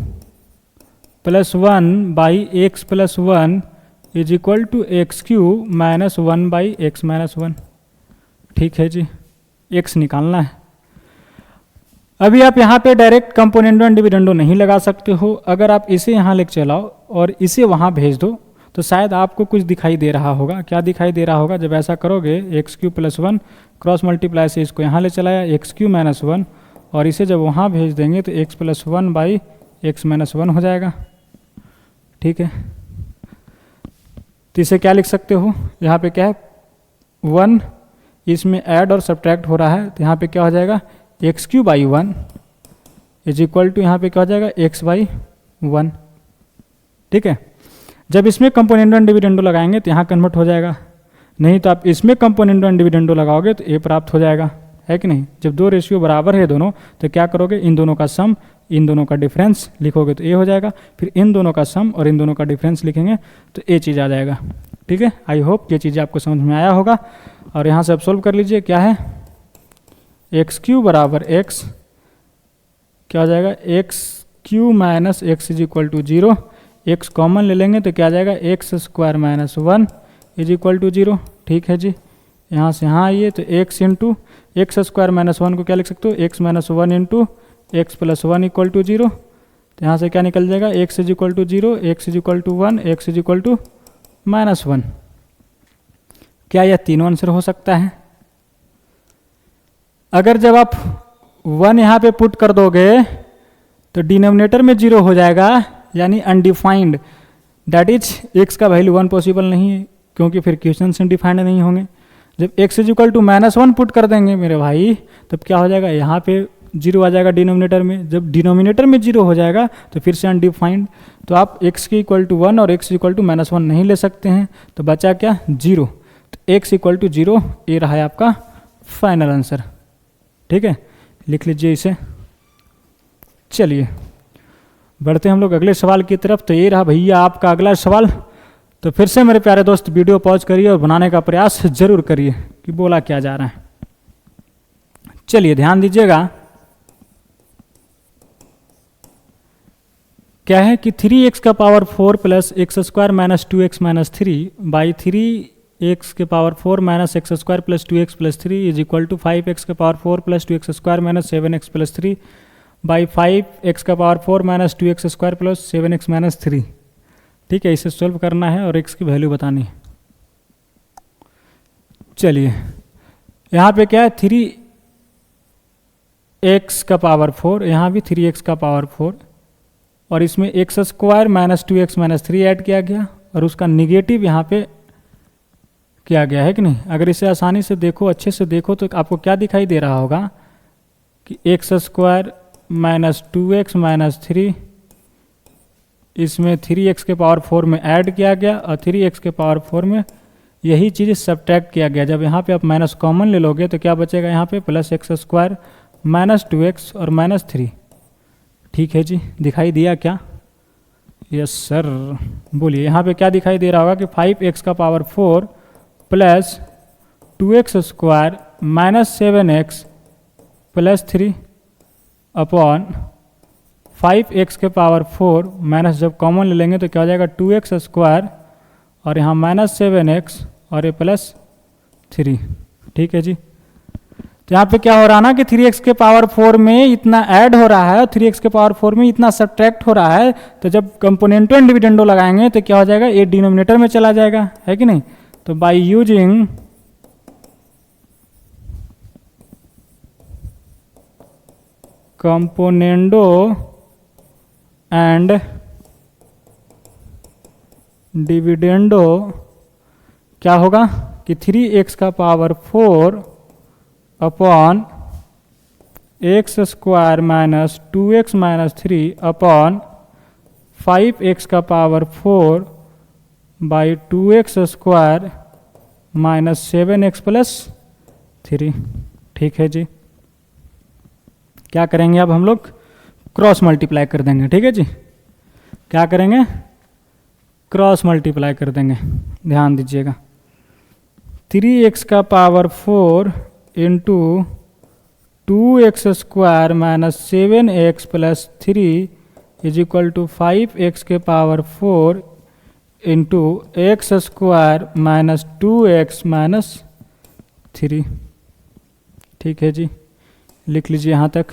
plus 1 by x plus 1 is equal to x cube minus 1 by x minus 1। ठीक है जी, एक्स निकालना है। अभी आप यहाँ पे डायरेक्ट कंपोनेंडो एंड डिविडेंडो नहीं लगा सकते हो। अगर आप इसे यहाँ लेके चलाओ और इसे वहाँ भेज दो तो शायद आपको कुछ दिखाई दे रहा होगा। क्या दिखाई दे रहा होगा? जब ऐसा करोगे x cube plus 1 cross multiply से इसको यहाँ ले चलाया एक्स क्यू माइनस 1, और इसे जब वहाँ भेज देंगे तो x plus 1 by x minus 1 हो जाएगा। ठीक है, तो इसे क्या लिख सकते हो? यहाँ पे क्या है 1, इसमें ऐड और सब्ट्रैक्ट हो रहा है तो यहाँ पे क्या हो जाएगा x cube by 1 is equal to यहाँ पे क्या हो जाएगा एक्स बाई 1। ठीक है, जब इसमें कंपोनेंडो एंड डिविडेंडो लगाएंगे तो यहाँ कन्वर्ट हो जाएगा। नहीं तो आप इसमें कंपोनेंडो एंड डिविडेंडो लगाओगे तो ए प्राप्त हो जाएगा, है कि नहीं? जब दो रेशियो बराबर है दोनों तो क्या करोगे? इन दोनों का सम इन दोनों का डिफरेंस लिखोगे तो ए हो जाएगा। फिर इन दोनों का सम और इन दोनों का डिफरेंस लिखेंगे तो ए चीज़ आ जाएगा। ठीक है, आई होप ये चीज़ें आपको समझ में आया होगा। और यहाँ से अब सोल्व कर लीजिए। क्या है? एक्स क्यू बराबर एक्स, क्या हो जाएगा x cube minus x is equal to 0। X common ले लेंगे तो क्या आ जाएगा x square minus 1 is equal to 0। ठीक है जी, यहाँ से यहाँ आइए तो x into x square minus 1 को क्या लिख सकते हो? X minus 1 into x plus 1 equal to 0। तो यहाँ से क्या निकल जाएगा? X is equal to 0, x is equal to 1, x is equal to minus 1। क्या यह तीनों आंसर हो सकता है? अगर जब आप 1 यहाँ पे पुट कर दोगे तो डिनोमिनेटर में 0 हो जाएगा, यानी अनडिफाइंड। दैट इज एक्स का वैल्यू 1 पॉसिबल नहीं है, क्योंकि फिर क्वेश्चन से डिफाइंड नहीं होंगे। जब x is equal to minus 1 put कर देंगे मेरे भाई, तब क्या हो जाएगा? यहाँ पे 0 आ जाएगा डिनोमिनेटर में। जब डिनोमिनेटर में 0 हो जाएगा तो फिर से अनडिफाइंड। तो आप x के इक्वल टू 1 और x इक्वल टू माइनस 1 नहीं ले सकते हैं, तो बचा क्या? 0। तो x इक्वल टू 0 ये रहा है आपका फाइनल आंसर। ठीक है, लिख लीजिए इसे। चलिए बढ़ते हैं हम लोग अगले सवाल की तरफ। तो ये रहा भैया आपका अगला सवाल। तो फिर से मेरे प्यारे दोस्त वीडियो पॉज करिए और बनाने का प्रयास जरूर करिए कि बोला क्या जा रहा है। चलिए ध्यान दीजिएगा। क्या है कि 3x का power 4 plus x square minus 2x minus 3 by 3 x के power 4 minus x square plus 2x plus 3 is equal to 5x के power 4 plus 2x square minus 7x plus 3 by 5x का power 4 minus 2x square plus 7x minus 3। ठीक है, इसे solve करना है और x की वैल्यू बतानी है। चलिए, यहाँ पे क्या है 3x का पावर 4, यहाँ भी 3x का पावर 4 और इसमें x square minus 2x minus 3 add किया गया और उसका निगेटिव यहाँ पे किया गया है कि नहीं। अगर इसे आसानी से देखो, अच्छे से देखो तो आपको क्या दिखाई दे रहा होगा कि x square minus 2x minus 3 इसमें 3x के पावर 4 में ऐड किया गया और 3x के पावर 4 में यही चीज़ सब्ट्रैक्ट किया गया। जब यहाँ पे आप माइनस कॉमन ले लोगे तो क्या बचेगा यहाँ पे plus x square minus 2x और माइनस 3। ठीक है जी, दिखाई दिया क्या? यस सर, बोलिए। यहाँ पे क्या दिखाई दे रहा होगा कि 5x का power 4 plus 2x square minus 7x plus 3 upon 5x के पावर 4 माइनस जब कॉमन ले लेंगे तो क्या हो जाएगा 2x स्क्वायर और यहाँ माइनस 7x और ये प्लस 3। ठीक है जी, तो यहाँ पे क्या हो रहा है ना कि 3x के पावर 4 में इतना ऐड हो रहा है और 3x के पावर 4 में इतना सब्ट्रैक्ट हो रहा है। तो जब कंपोनेंटो एंड डिविडेंडो लगाएंगे तो क्या हो जाएगा, ये डिनोमिनेटर में चला जाएगा, है कि नहीं। तो by using componendo and dividendo क्या होगा कि 3x का power 4 upon x square minus 2x minus 3 upon 5x का power 4 by 2x square minus 7x plus 3। ठीक है जी, क्या करेंगे अब हम लोग क्रॉस मल्टीप्लाई कर देंगे। ठीक है जी, क्या करेंगे, क्रॉस मल्टीप्लाई कर देंगे। ध्यान दीजिएगा, 3x का power 4 into 2x square minus 7x plus 3 is equal to 5x के power 4 into x square minus 2x minus 3। ठीक है जी, लिख लीजिए यहाँ तक।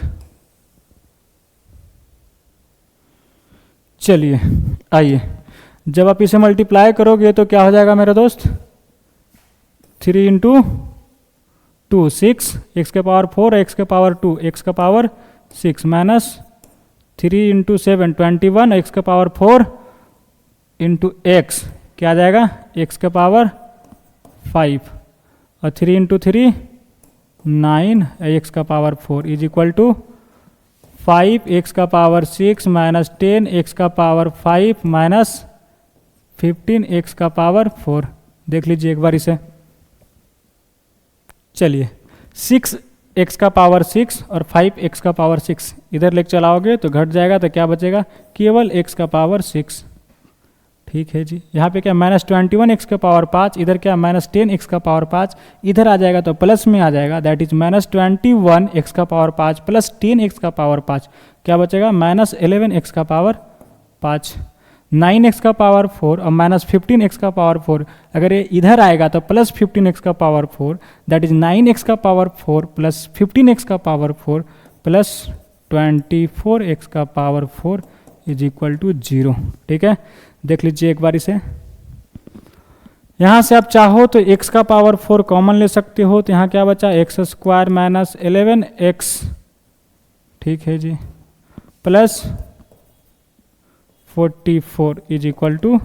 चलिए आइए, जब आप इसे मल्टीप्लाई करोगे तो क्या हो जाएगा मेरे दोस्त, 3 इंटू 2 6, एक्स के पावर 4 एक्स के पावर 2 एक्स का पावर 6 माइनस 3 इंटू 7 21 एक्स के पावर 4 इंटू एक्स क्या आ जाएगा एक्स के पावर 5 और 3 इंटू 3 9 एक्स का power 4 is equal to 5 x का पावर 6 माइनस 10 एक्स का पावर 5 माइनस 15 एक्स का पावर 4। देख लीजिए एक बार इसे। चलिए 6 एक्स का पावर 6 और 5 एक्स का पावर 6 इधर लेके चलाओगे तो घट जाएगा, तो क्या बचेगा केवल एक्स का पावर 6। ठीक है जी, यहाँ पे क्या माइनस 21 एक्स का पावर 5, इधर क्या माइनस 10 एक्स का पावर 5, इधर आ जाएगा तो प्लस में आ जाएगा, दैट इज माइनस 21 एक्स का पावर 5 प्लस 10 एक्स का पावर 5 क्या बचेगा माइनस 11 एक्स का पावर 5, 9 एक्स का पावर 4 और माइनस 15 एक्स का पावर 4। अगर ये इधर आएगा तो प्लस 15 एक्स का पावर 4, दैट इज 9 एक्स का पावर 4 प्लस 15 एक्स का पावर 4 प्लस 24 एक्स का पावर 4 इज इक्वल टू 0। ठीक है, देख लीजिए एक बार इसे। यहाँ से आप चाहो तो x का पावर 4 कॉमन ले सकते हो, तो यहाँ क्या बचा एक्स स्क्वायर माइनस 11x। ठीक है जी, प्लस 44 इज इक्वल टू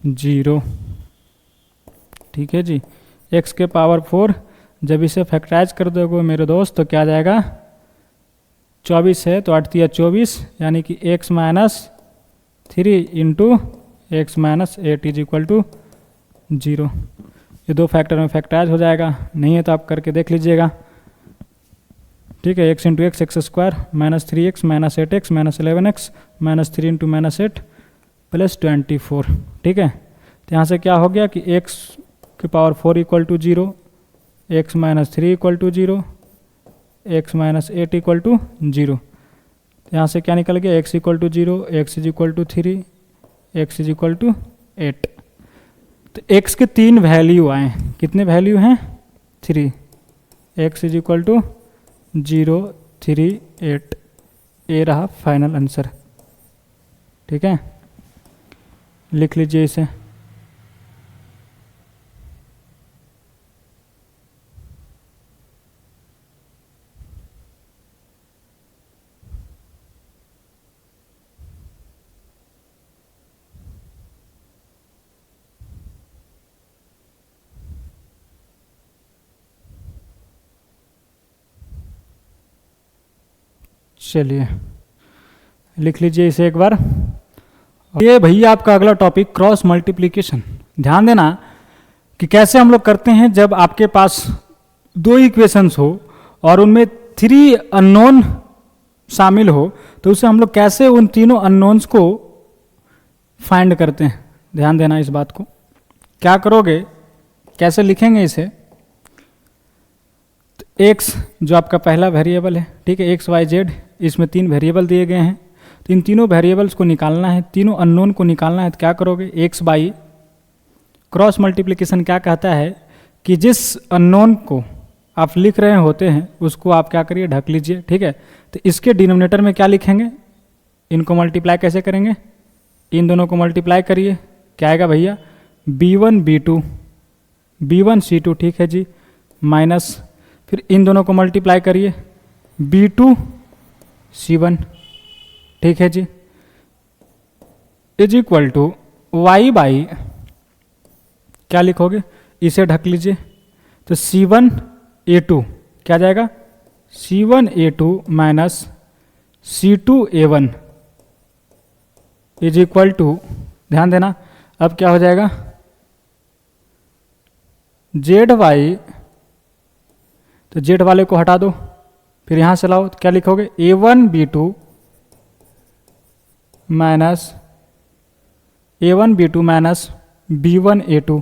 0। ठीक है जी, x के पावर 4 जब इसे फैक्टराइज कर दोगे मेरे दोस्त तो क्या आ जाएगा 24 है तो 8 या 24 यानी कि x minus 3 into x minus 8 is equal to 0। ये दो फैक्टर में फैक्टराइज हो जाएगा, नहीं है तो आप करके देख लीजिएगा। ठीक है, x into x x square minus 3x minus 8x minus 11x minus 3 into minus 8 plus 24। ठीक है, तो यहाँ से क्या हो गया कि x के power 4 equal to 0, x minus 3 equal to 0, x minus 8 equal to 0। यहाँ से क्या निकल गया x equal to 0, x is equal to 3, x is equal to 8। तो x के 3 वैल्यू आए, कितने वैल्यू हैं? 3। x is equal to 0, 3, 8। ये रहा फाइनल आंसर। ठीक है, लिख लीजिए इसे। चलिए लिख लीजिए इसे एक बार। ये भैया आपका अगला टॉपिक क्रॉस मल्टीप्लिकेशन। ध्यान देना कि कैसे हम लोग करते हैं जब आपके पास 2 इक्वेशंस हो और उनमें 3 अननोन शामिल हो, तो उसे हम लोग कैसे उन तीनों अननोन्स को फाइंड करते हैं। ध्यान देना इस बात को। क्या करोगे, कैसे लिखेंगे इसे? तो x जो आपका पहला वेरिएबल है, ठीक है, x y z, इसमें 3 वेरिएबल दिए गए हैं। तो इन तीनों वेरिएबल्स को निकालना है, तीनों अननोन को निकालना है। तो क्या करोगे, x बाई क्रॉस मल्टीप्लिकेशन क्या कहता है कि जिस अननोन को आप लिख रहे होते हैं उसको आप क्या करिए, ढक लीजिए। ठीक है, तो इसके डिनोमिनेटर में क्या लिखेंगे, इनको मल्टीप्लाई कैसे करेंगे, इन दोनों को मल्टीप्लाई करिए। क्या आएगा भैया, b1 b2 b1 c2, ठीक है जी, माइनस फिर इन दोनों को मल्टीप्लाई करिए, b2 c1, ठीक है जी, is equal to y by क्या लिखोगे, इसे ढक लीजिए। तो c1 a2 क्या जाएगा, c1 a2 minus c2 a1 is equal to, ध्यान देना, अब क्या हो जाएगा, जेड वाई, तो जेड वाले को हटा दो, फिर यहां से लाओ, तो क्या लिखोगे, a1 b2 minus a1 b2 minus b1 a2।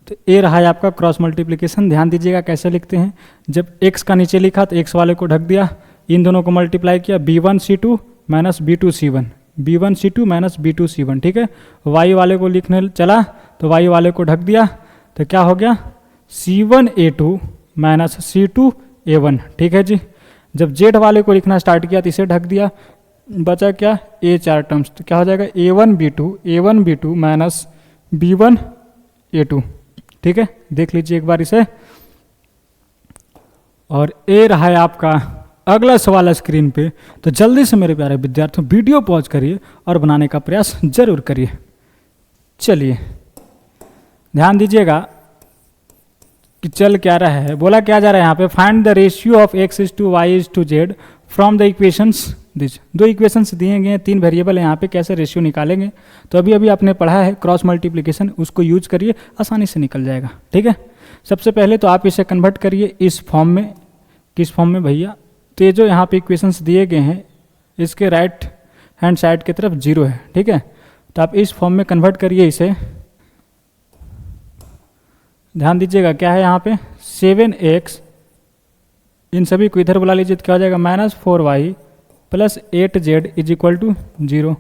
तो ये रहा है आपका क्रॉस मल्टीप्लिकेशन। ध्यान दीजिएगा कैसे लिखते हैं। जब x का नीचे लिखा तो x वाले को ढक दिया, इन दोनों को मल्टीप्लाई किया, b1 c2 minus b2 c1, b1 c2 minus b2 c1, ठीक है। y वाले को लिखने चला तो y वाले को ढक दिया, तो क्या हो गया, c1 a2 minus c2 a1, ठीक है जी। जब z वाले को लिखना स्टार्ट किया तो इसे ढक दिया, बचा क्या, a 4 टर्म्स, तो क्या हो जाएगा, a1 b2 minus b1 a2, ठीक है। देख लीजिए एक बार इसे। और ये रहा है आपका अगला सवाल स्क्रीन पे। तो जल्दी से मेरे प्यारे विद्यार्थियों वीडियो पॉज करिए और बनाने का प्रयास जरूर करिए। चलिए ध्यान दीजिएगा कि चल क्या रहा है, बोला क्या जा रहा है यहाँ पे, find the ratio of x is to y is to z from the equations this. 2 equations दिए गए हैं, 3 वेरिएबल है यहाँ पे, कैसे रेशियो निकालेंगे। तो अभी आपने पढ़ा है क्रॉस मल्टीप्लिकेशन, उसको यूज करिए, आसानी से निकल जाएगा, ठीक है। सबसे पहले तो आप इसे कन्वर्ट करिए इस फॉर्म में। किस फॉर्म में भैया, तो ये जो यहाँ पे इक्वेशंस दिए गए हैं इसके राइट हैंड साइड की तरफ 0 है, ठीक है। तो आप इस फॉर्म में कन्वर्ट करिए इसे। ध्यान दीजिएगा क्या है यहाँ पे, 7x, इन सभी को इधर बुला लीजिए, तो क्या हो जाएगा, minus 4y plus 8z is equal to 0,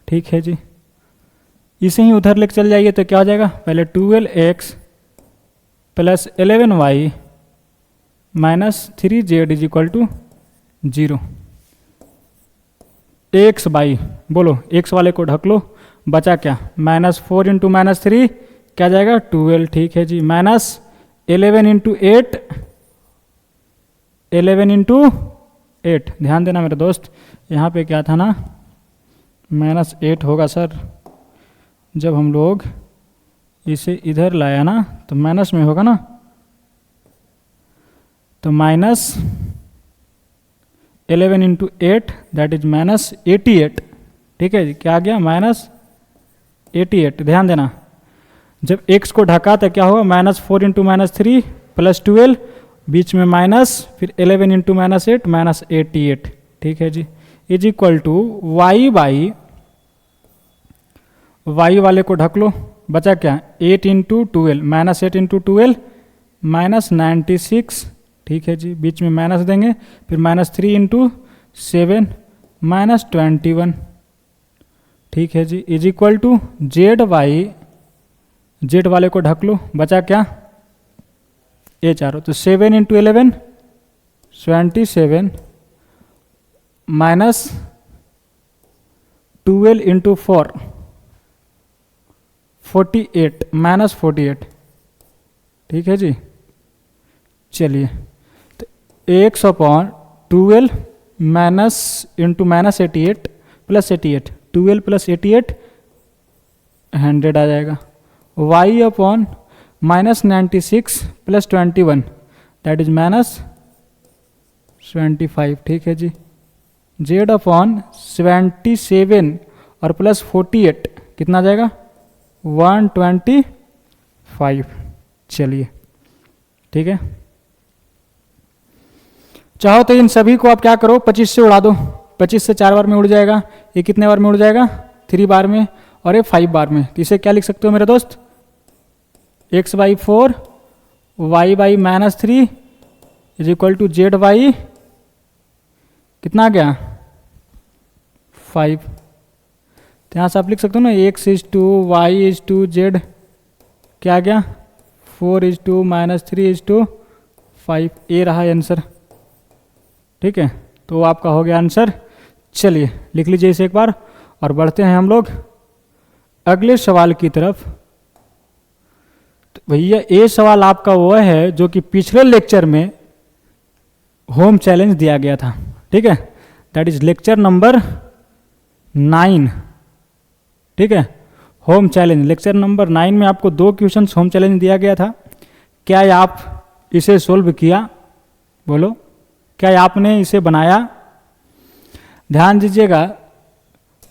ठीक है जी। इसे ही उधर लेकर चल जाइए तो क्या हो जाएगा, पहले 12x plus 11y minus 3z is equal to 0। x by, बोलो x वाले को ढक लो, बचा क्या, माइनस 4 इंटू माइनस 3 क्या जाएगा, 12, ठीक है जी, माइनस 11 इंटू 8, 11 इंटू 8। ध्यान देना मेरे दोस्त, यहाँ पे क्या था ना, माइनस 8 होगा सर, जब हम लोग इसे इधर लाया ना तो माइनस में होगा ना, तो minus 11 into 8 that is minus 88, ठीक है जी। क्या आ गया, माइनस 88। ध्यान देना, जब x को ढका तो क्या होगा, माइनस 4 इंटू माइनस 3 प्लस 12, बीच में माइनस, फिर 11 इंटू माइनस 8 माइनस 88, ठीक है जी, is equal to y by, y वाले को ढक लो, बचा क्या, 8 इंटू 12, माइनस 8 इंटू 12 माइनस 96, ठीक है जी, बीच में माइनस देंगे, फिर माइनस 3 इंटू 7 माइनस 21, ठीक है जी, is equal to Z Y, Z वाले को ढक लो, बचा क्या ए चारों, तो 7 इंटू 11 27 माइनस 12 इंटू 4 48 माइनस 48, ठीक है जी। चलिए तो 100/12 minus into minus 88 plus 88, 12 plus 88 100 आ जाएगा। y upon minus 96 plus 21 that is minus 25, ठीक है जी। z अपॉन 77 और प्लस 48 कितना आ जाएगा 125। चलिए ठीक है, चाहो तो इन सभी को आप क्या करो 25 से उड़ा दो, 25 से 4 बार में उड़ जाएगा, ये कितने बार में उड़ जाएगा 3 बार में, और ये 5 बार में। तो इसे क्या लिख सकते हो मेरे दोस्त, x/4 y/-3 is equal to Z y कितना आ गया 5। तो यहाँ से आप लिख सकते हो ना x/2 y/2 z क्या आ गया 4/2 -3/5, ए रहा आंसर, ठीक है। तो आपका हो गया आंसर। चलिए लिख लीजिए इसे एक बार और बढ़ते हैं हम लोग अगले सवाल की तरफ। तो भैया ये सवाल आपका वो है जो कि पिछले लेक्चर में होम चैलेंज दिया गया था, ठीक है, दैट इज लेक्चर नंबर 9, ठीक है। होम चैलेंज लेक्चर नंबर 9 में आपको 2 क्वेश्चंस होम चैलेंज दिया गया था। क्या आप इसे सोल्व किया, बोलो क्या आपने इसे बनाया? ध्यान दीजिएगा,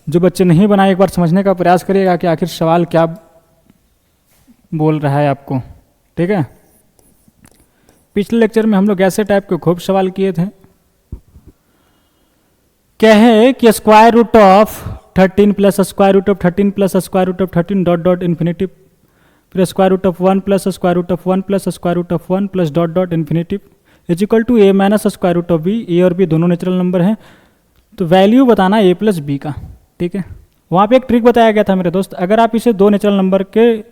जो बच्चे नहीं बनाए एक बार समझने का प्रयास करिएगा कि आखिर सवाल क्या बोल रहा है आपको, ठीक है। पिछले लेक्चर में हम लोग ऐसे टाइप के खूब सवाल किए थे। क्या है कि square root of 13 plus square root of 13 plus square root of 13 dot dot infinitive, फिर square root of 1 plus square root of 1 plus square root of 1 plus dot dot infinitive is equal to A minus square root of B. A और B दोनों natural number हैं, तो value बताना ए plus B का, ठीक है। वहाँ पे एक ट्रिक बताया गया था मेरे दोस्त, अगर आप इसे 2 नेचुरल नंबर के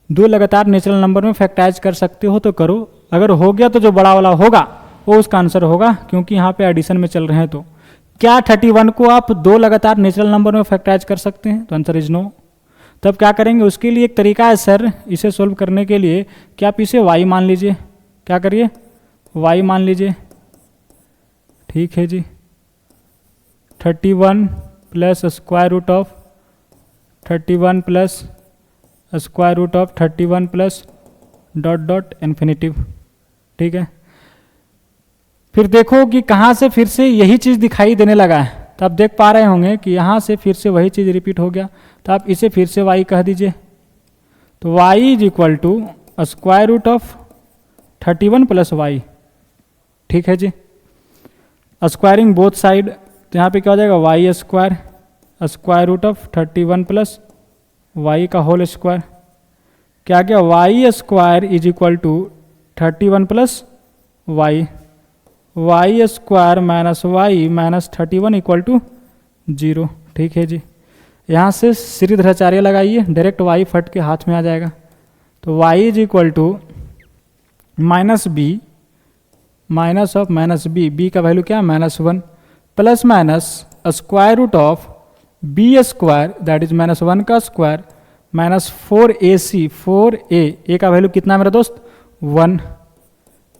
2 लगातार नेचुरल नंबर में फैक्टराइज कर सकते हो तो करो, अगर हो गया तो जो बड़ा वाला होगा वो उसका आंसर होगा, क्योंकि यहाँ पे एडिशन में चल रहे हैं। तो क्या 31 को आप 2 लगातार नेचुरल नंबर में फैक्टराइज कर सकते हैं? तो आंसर इज नो। तब क्या करेंगे, उसके लिए एक तरीका है सर इसे सोल्व करने के लिए कि आप इसे y मान लीजिए, क्या करिए y मान लीजिए, ठीक है जी। 31 plus square root of 31 plus square root of 31 plus dot dot infinitive, ठीक है। फिर देखो कि कहाँ से फिर से यही चीज़ दिखाई देने लगा है, तो आप देख पा रहे होंगे कि यहाँ से फिर से वही चीज़ रिपीट हो गया, तो आप इसे फिर से y कह दीजिए। तो y is equal to square root of 31 plus y, ठीक है जी। स्क्वायरिंग बोथ साइड, तो यहाँ पे क्या हो जाएगा y square square root of 31 plus y का होल स्क्वायर, क्या गया y square is equal to 31 plus y, y square minus y minus 31 equal to 0, ठीक है जी। यहाँ से श्रीधराचार्य लगाइए, डायरेक्ट वाई फट के हाथ में आ जाएगा। तो y is equal to minus b minus of minus b, b का वैल्यू क्या -1 plus minus square root of b square that is -1 का स्क्वायर माइनस 4ac 4a, ए का वैल्यू कितना मेरा दोस्त 1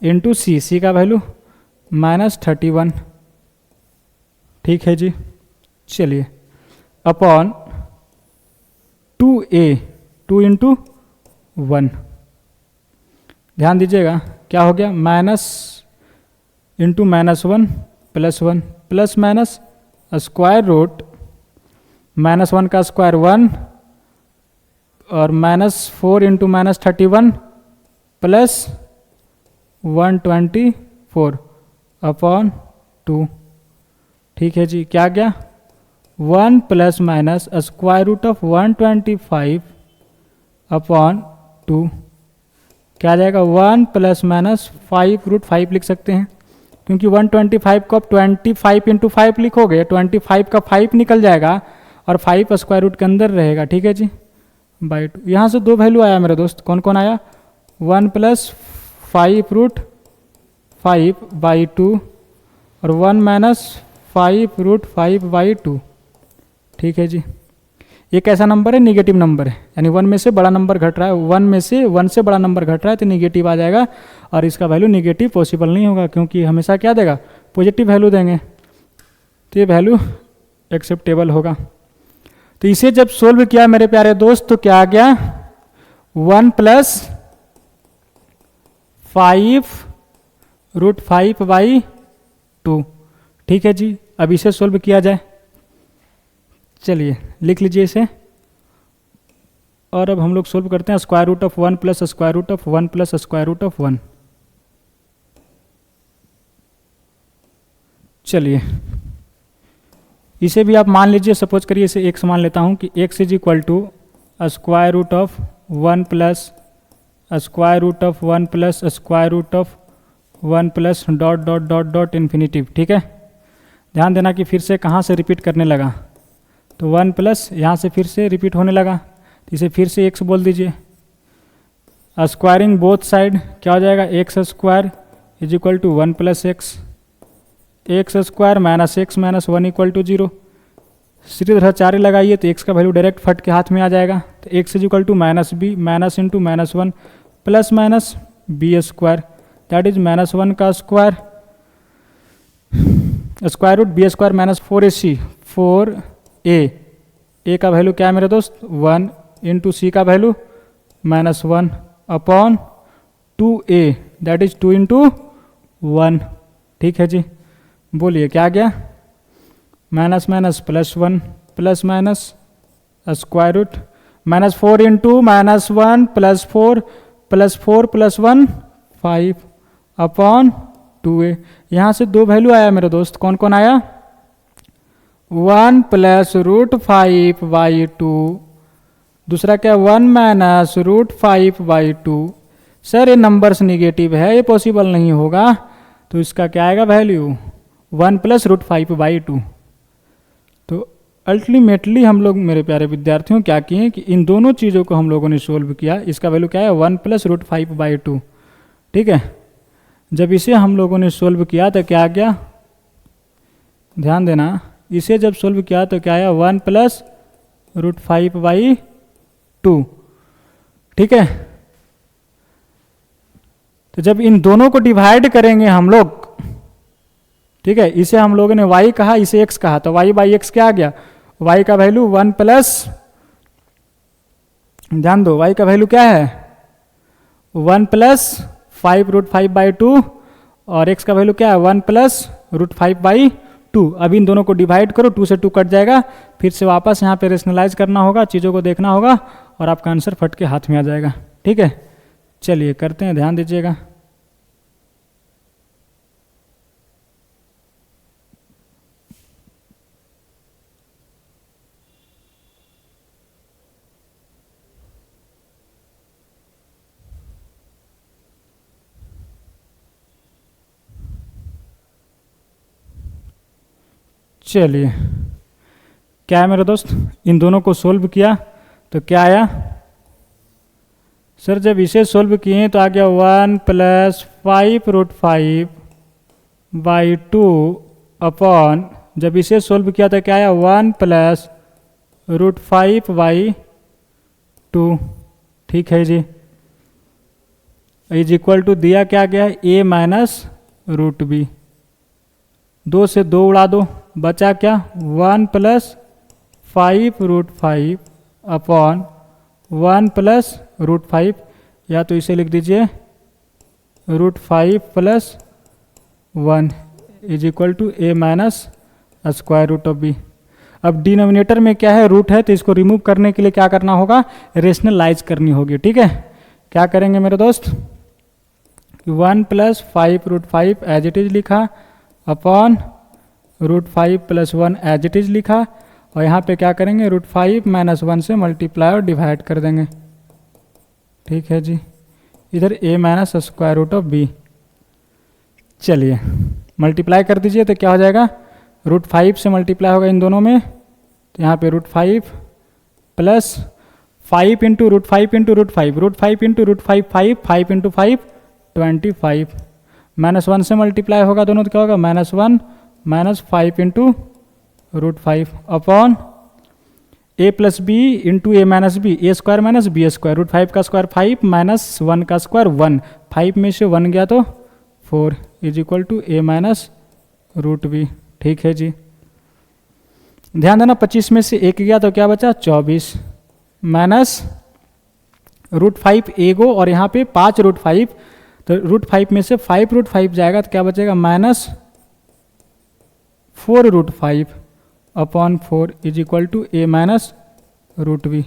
इंटू सी, सी का वैल्यू -31, ठीक है जी। चलिए अपॉन 2a 2 इंटू 1, ध्यान दीजिएगा क्या हो गया minus into -1 plus 1 plus minus square root -1 का स्क्वायर 1 और -4 इंटू -31 प्लस 124 अपॉन 2, ठीक है जी। क्या गया 1 plus minus square root of 125 upon 2, क्या आ जाएगा 1 प्लस माइनस 5√5 लिख सकते हैं, क्योंकि 125 को आप 25 इंटू 5 लिखोगे 25 का 5 निकल जाएगा और 5 स्क्वायर रूट के अंदर रहेगा, ठीक है जी, बाई 2। यहाँ से 2 वैल्यू आया मेरे दोस्त, कौन कौन आया, 1 प्लस 5 रूट 5 बाई 2 और 1 माइनस 5 रूट 5 बाई 2, ठीक है जी। ये कैसा नंबर है, निगेटिव नंबर है, यानी 1 में से बड़ा नंबर घट रहा है, 1 से बड़ा नंबर घट रहा है तो निगेटिव आ जाएगा, और इसका वैल्यू निगेटिव पॉसिबल नहीं होगा, क्योंकि हमेशा क्या देगा, पॉजिटिव वैल्यू देंगे, तो ये वैल्यू एक्सेप्टेबल होगा। तो इसे जब सोल्व किया मेरे प्यारे दोस्त तो क्या आ गया, 1 प्लस 5 रूट 5 बाई 2, ठीक है जी। अब इसे सोल्व किया जाए, चलिए लिख लीजिए इसे, और अब हम लोग सोल्व करते हैं square root of 1 plus square root of 1 plus square root of 1। चलिए इसे भी आप मान लीजिए, सपोज करिए इसे x मान लेता हूँ कि x is equal to square root of 1 plus square root of 1 plus square root of 1 plus dot dot dot dot infinitive, ठीक है। ध्यान देना कि फिर से कहाँ से रिपीट करने लगा, तो 1 प्लस यहाँ से फिर से रिपीट होने लगा, तो इसे फिर से x बोल दीजिए। स्क्वायरिंग बोथ साइड क्या हो जाएगा, x square is equal to 1 plus x square minus x minus 1 equal to 0। सीधी तरह 4 लगाइए तो x का वैल्यू डायरेक्ट फट के हाथ में आ जाएगा, तो x is equal to minus b minus into minus 1 plus minus B square, that is minus 1 का square square root b square minus 4ac 4a का वैल्यू क्या है मेरे दोस्त, 1 इंटू सी का value minus 1 upon 2a that is 2 into 1, ठीक है जी। बोलिए क्या आ गया, minus minus plus 1 plus minus square root minus 4 into minus 1 plus 4 plus 1 5 upon 2a। यहाँ से 2 वैल्यू आया मेरे दोस्त, कौन कौन आया, 1 प्लस रूट 5 बाई 2, दूसरा क्या 1 माइनस रूट 5 बाई 2। सर ये नंबर्स निगेटिव है, ये पॉसिबल नहीं होगा, तो इसका क्या आएगा वैल्यू 1 प्लस रूट 5 बाई 2। तो अल्टीमेटली हम लोग मेरे प्यारे विद्यार्थियों क्या किए कि इन दोनों चीज़ों को हम लोगों ने सोल्व किया, इसका वैल्यू क्या है 1 प्लस रूट 5 बाई 2, ठीक है। जब इसे हम लोगों ने सोल्व किया तो क्या आ गया, ध्यान देना, इसे जब सोल्व किया तो क्या आया 1 प्लस रूट 5 बाई 2, ठीक है। तो जब इन दोनों को डिवाइड करेंगे हम लोग, ठीक है, इसे हम लोगों ने y कहा, इसे x कहा, तो y बाई एक्स क्या आ गया, y का वैल्यू 1 प्लस, ध्यान दो y का वैल्यू क्या है 1 प्लस 5 रूट 5 बाई 2 और x का वैल्यू क्या है 1 प्लस रूट 5 बाई 2। अब इन दोनों को डिवाइड करो, 2 से 2 कट जाएगा, फिर से वापस यहाँ पे रेशनलाइज करना होगा, चीज़ों को देखना होगा और आपका आंसर फट के हाथ में आ जाएगा, ठीक है। चलिए करते हैं, ध्यान दीजिएगा। चलिए क्या है मेरे दोस्त, इन दोनों को सोल्व किया तो क्या आया, सर जब इसे सोल्व किए तो आ गया 1 प्लस 5 रूट 5 बाई 2 अपॉन, जब इसे सोल्व किया तो क्या आया 1 प्लस रूट 5 बाई 2, ठीक है जी। इज इक्वल टू दिया क्या गया a माइनस रूट बी, 2 से 2 उड़ा दो, बचा क्या 1 plus 5 root 5 upon 1 plus root 5, या तो इसे लिख दीजिए root 5 plus 1 is equal to a minus square root of b. अब डिनोमिनेटर में क्या है, रूट है, तो इसको रिमूव करने के लिए क्या करना होगा, रेशनलाइज करनी होगी, ठीक है। क्या करेंगे मेरे दोस्त, 1 plus 5 root 5 as it is लिखा upon root 5 plus 1 as it is लिखा, और यहाँ पे क्या करेंगे रूट 5 माइनस 1 से मल्टीप्लाई और डिवाइड कर देंगे, ठीक है जी। इधर a minus square root of b, चलिए मल्टीप्लाई कर दीजिए तो क्या हो जाएगा, रूट 5 से मल्टीप्लाई होगा इन दोनों में तो यहाँ पे √5 plus 5 into √5 into √5, √5 into √5 5, 5 into 5 25, -1 से मल्टीप्लाई होगा दोनों तो क्या होगा -1 -5 into √5 upon a plus B into A minus b, a square minus B square, √5 का स्क्वायर 5 -1 का स्क्वायर 1, 5 में से 1 गया तो 4 is equal to a minus √b। ठीक है जी, ध्यान देना 25 में से 1 गया तो क्या बचा 24 माइनस √5 एगो और यहाँ पे 5 √5, तो √5 में से 5 √5 जाएगा तो क्या बचेगा -4 √5 upon 4 is equal to a minus √b।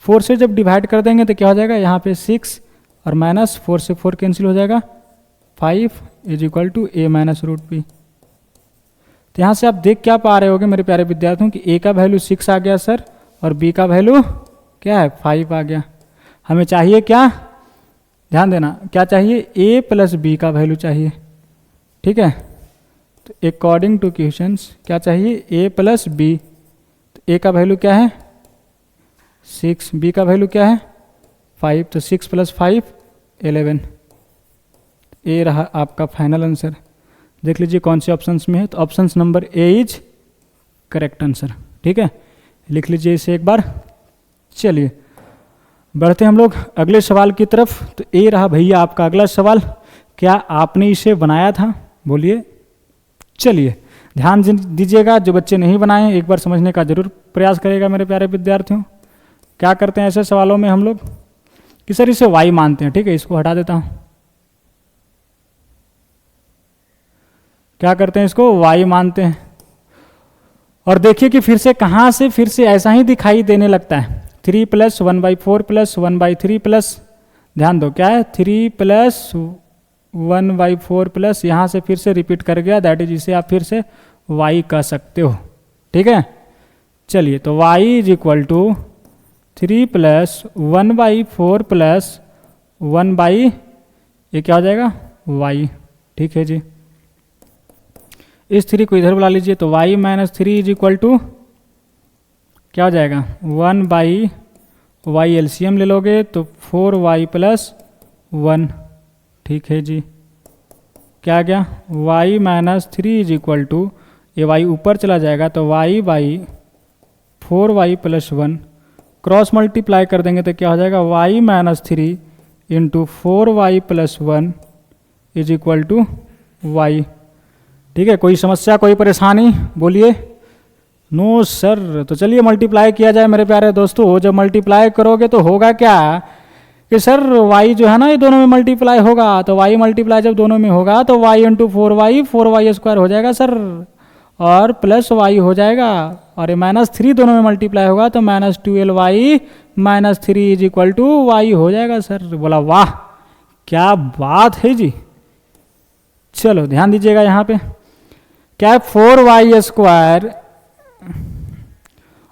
4 से जब डिवाइड कर देंगे तो क्या हो जाएगा यहाँ पे 6 और माइनस 4 से 4 कैंसिल हो जाएगा 5 is equal to a minus √b। तो यहाँ से आप देख क्या पा रहे होगे मेरे प्यारे विद्यार्थियों कि a का वैल्यू 6 आ गया सर और b का वैल्यू क्या है 5 आ गया। हमें चाहिए क्या, ध्यान देना क्या चाहिए, a प्लस बी का वैल्यू चाहिए। ठीक है, तो अकॉर्डिंग टू क्वेश्चंस क्या चाहिए a प्लस बी, तो a का वैल्यू क्या है 6, b का वैल्यू क्या है 5, तो 6 + 5 11, ए रहा आपका फाइनल आंसर। देख लीजिए कौन से ऑप्शंस में है, तो option number A is correct answer. ठीक है, लिख लीजिए इसे एक बार। चलिए बढ़ते हम लोग अगले सवाल की तरफ। तो ए रहा भैया आपका अगला सवाल, क्या आपने इसे बनाया था, बोलिए। चलिए ध्यान दीजिएगा, जो बच्चे नहीं बनाए एक बार समझने का जरूर प्रयास करेगा मेरे प्यारे विद्यार्थियों। क्या करते हैं ऐसे सवालों में हम लोग कि सर इसे y मानते हैं। ठीक है, इसको हटा देता हूं। क्या करते हैं, इसको y मानते हैं और देखिए कि फिर से कहाँ से फिर से ऐसा ही दिखाई देने लगता है। 3 + 1/4 + 1/3 प्लस, ध्यान दो क्या है 3 + 1/4 प्लस, यहाँ से फिर से रिपीट कर गया, दैट इज इसे आप फिर से y कह सकते हो। ठीक है, चलिए तो y is equal to 3 + 1/4 plus 1/, ये क्या हो जाएगा y। ठीक है जी, इस 3 को इधर बुला लीजिए, तो y - 3 इज इक्वल टू क्या हो जाएगा 1/y, एलसीएम ले लोगे तो 4y + 1। ठीक है जी, क्या आ गया y - 3 इज इक्वल टू, ये y ऊपर चला जाएगा तो y/4y + 1, क्रॉस मल्टीप्लाई कर देंगे तो क्या हो जाएगा y - 3 × 4y + 1 is equal to y। ठीक है, कोई समस्या कोई परेशानी बोलिए। नो सर, तो चलिए मल्टीप्लाई किया जाए मेरे प्यारे दोस्तों। जब मल्टीप्लाई करोगे तो होगा क्या कि सर y जो है ना ये दोनों में मल्टीप्लाई होगा, तो y मल्टीप्लाई जब दोनों में होगा तो y × 4y, 4y² हो जाएगा सर, और प्लस y हो जाएगा, और ये -3 दोनों में मल्टीप्लाई होगा तो -12y - 3 is equal to y हो जाएगा सर। बोला वाह क्या बात है जी। चलो ध्यान दीजिएगा यहाँ पे क्या है 4y²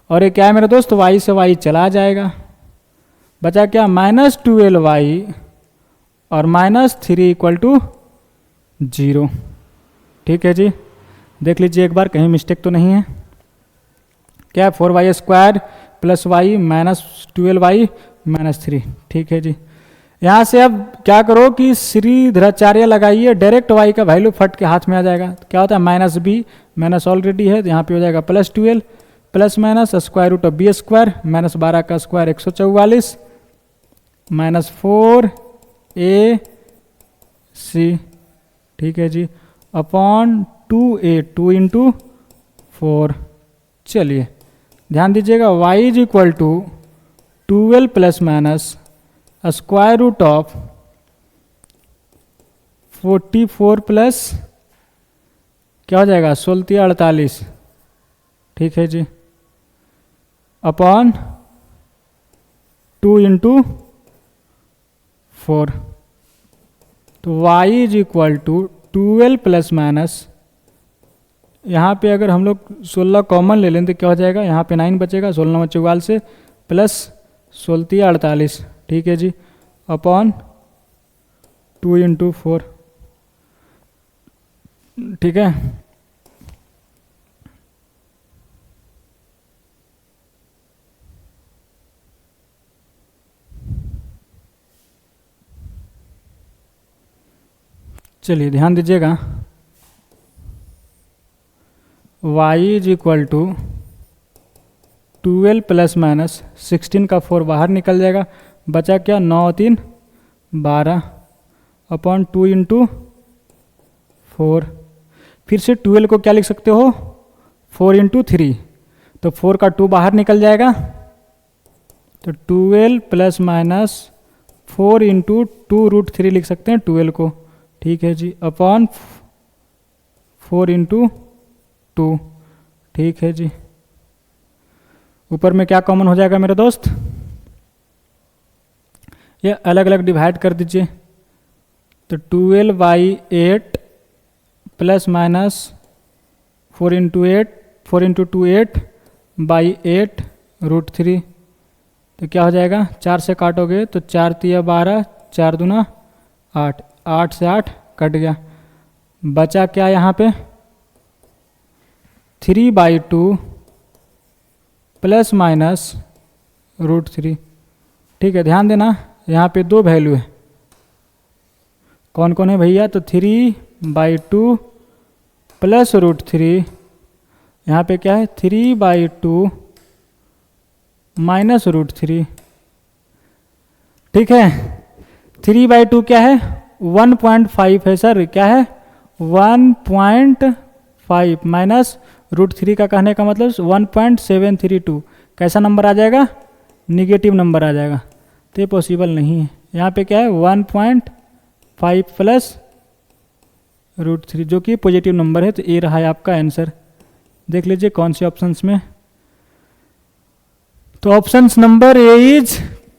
और ये क्या है मेरे दोस्त y से y चला जाएगा, बचा क्या -12y और -3 = 0। ठीक है जी, देख लीजिए एक बार कहीं मिस्टेक तो नहीं है। क्या है 4y² + y -12y - 3। ठीक है जी, यहाँ से अब क्या करो कि श्रीधराचार्य लगाइए, डायरेक्ट y का वैल्यू फट के हाथ में आ जाएगा। तो क्या होता है -b, माइनस ऑलरेडी है तो यहाँ पे हो जाएगा +12 प्लस माइनस √b² -12 का स्क्वायर 144 -4ac। ठीक है जी, अपॉन 2a, 2 × 4। चलिए ध्यान दीजिएगा y is equal to 12 plus minus √, 44 plus क्या हो जाएगा 16 48। ठीक है जी, अपॉन 2 × 4, तो y is equal to 12 plus minus, यहाँ पे अगर हम लोग 16 कॉमन ले लें तो क्या हो जाएगा, यहाँ पे 9 बचेगा, 16 × 44 से प्लस 16 48। ठीक है जी, अपॉन 2 × 4। ठीक है, चलिए ध्यान दीजिएगा, y is equal to 12 plus minus 16 का 4 बाहर निकल जाएगा, बचा क्या 9 3 12 अपॉन 2 इंटू 4। फिर से 12 को क्या लिख सकते हो 4 इंटू 3, तो 4 का 2 बाहर निकल जाएगा, तो 12 प्लस माइनस 4 इंटू 2√3 लिख सकते हैं 12 को, ठीक है जी, अपॉन 4 इंटू 2, ठीक है जी। ऊपर में क्या कॉमन हो जाएगा मेरे दोस्त, ये अलग अलग डिवाइड कर दीजिए, तो 12/8 प्लस माइनस 4 इंटू 2 8/8√3, तो क्या हो जाएगा 4 से काटोगे तो 4 3 12, 4 दूना 8, 8 से 8 कट गया, बचा क्या यहाँ पे 3/2 प्लस माइनस √3, ठीक है। ध्यान देना यहाँ पे 2 वैल्यू है, कौन कौन है भैया, तो 3/2 प्लस √3, यहाँ पे क्या है 3/2 माइनस √3, ठीक है। 3/2 क्या है 1.5 है सर, क्या है 1.5 माइनस √3 का कहने का मतलब 1.732, कैसा नंबर आ जाएगा, निगेटिव नंबर आ जाएगा, तो ये पॉसिबल नहीं है। यहाँ पे क्या है 1.5 प्लस √3 जो कि पॉजिटिव नंबर है, तो ये रहा है आपका आंसर। देख लीजिए कौन से ऑप्शंस में, तो option number A is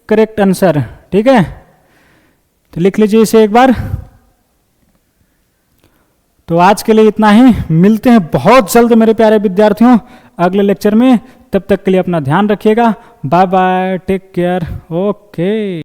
correct answer, ठीक है। तो लिख लीजिए इसे एक बार। तो आज के लिए इतना ही, मिलते हैं बहुत जल्द मेरे प्यारे विद्यार्थियों अगले लेक्चर में, तब तक के लिए अपना ध्यान रखिएगा, bye bye, take care, okay.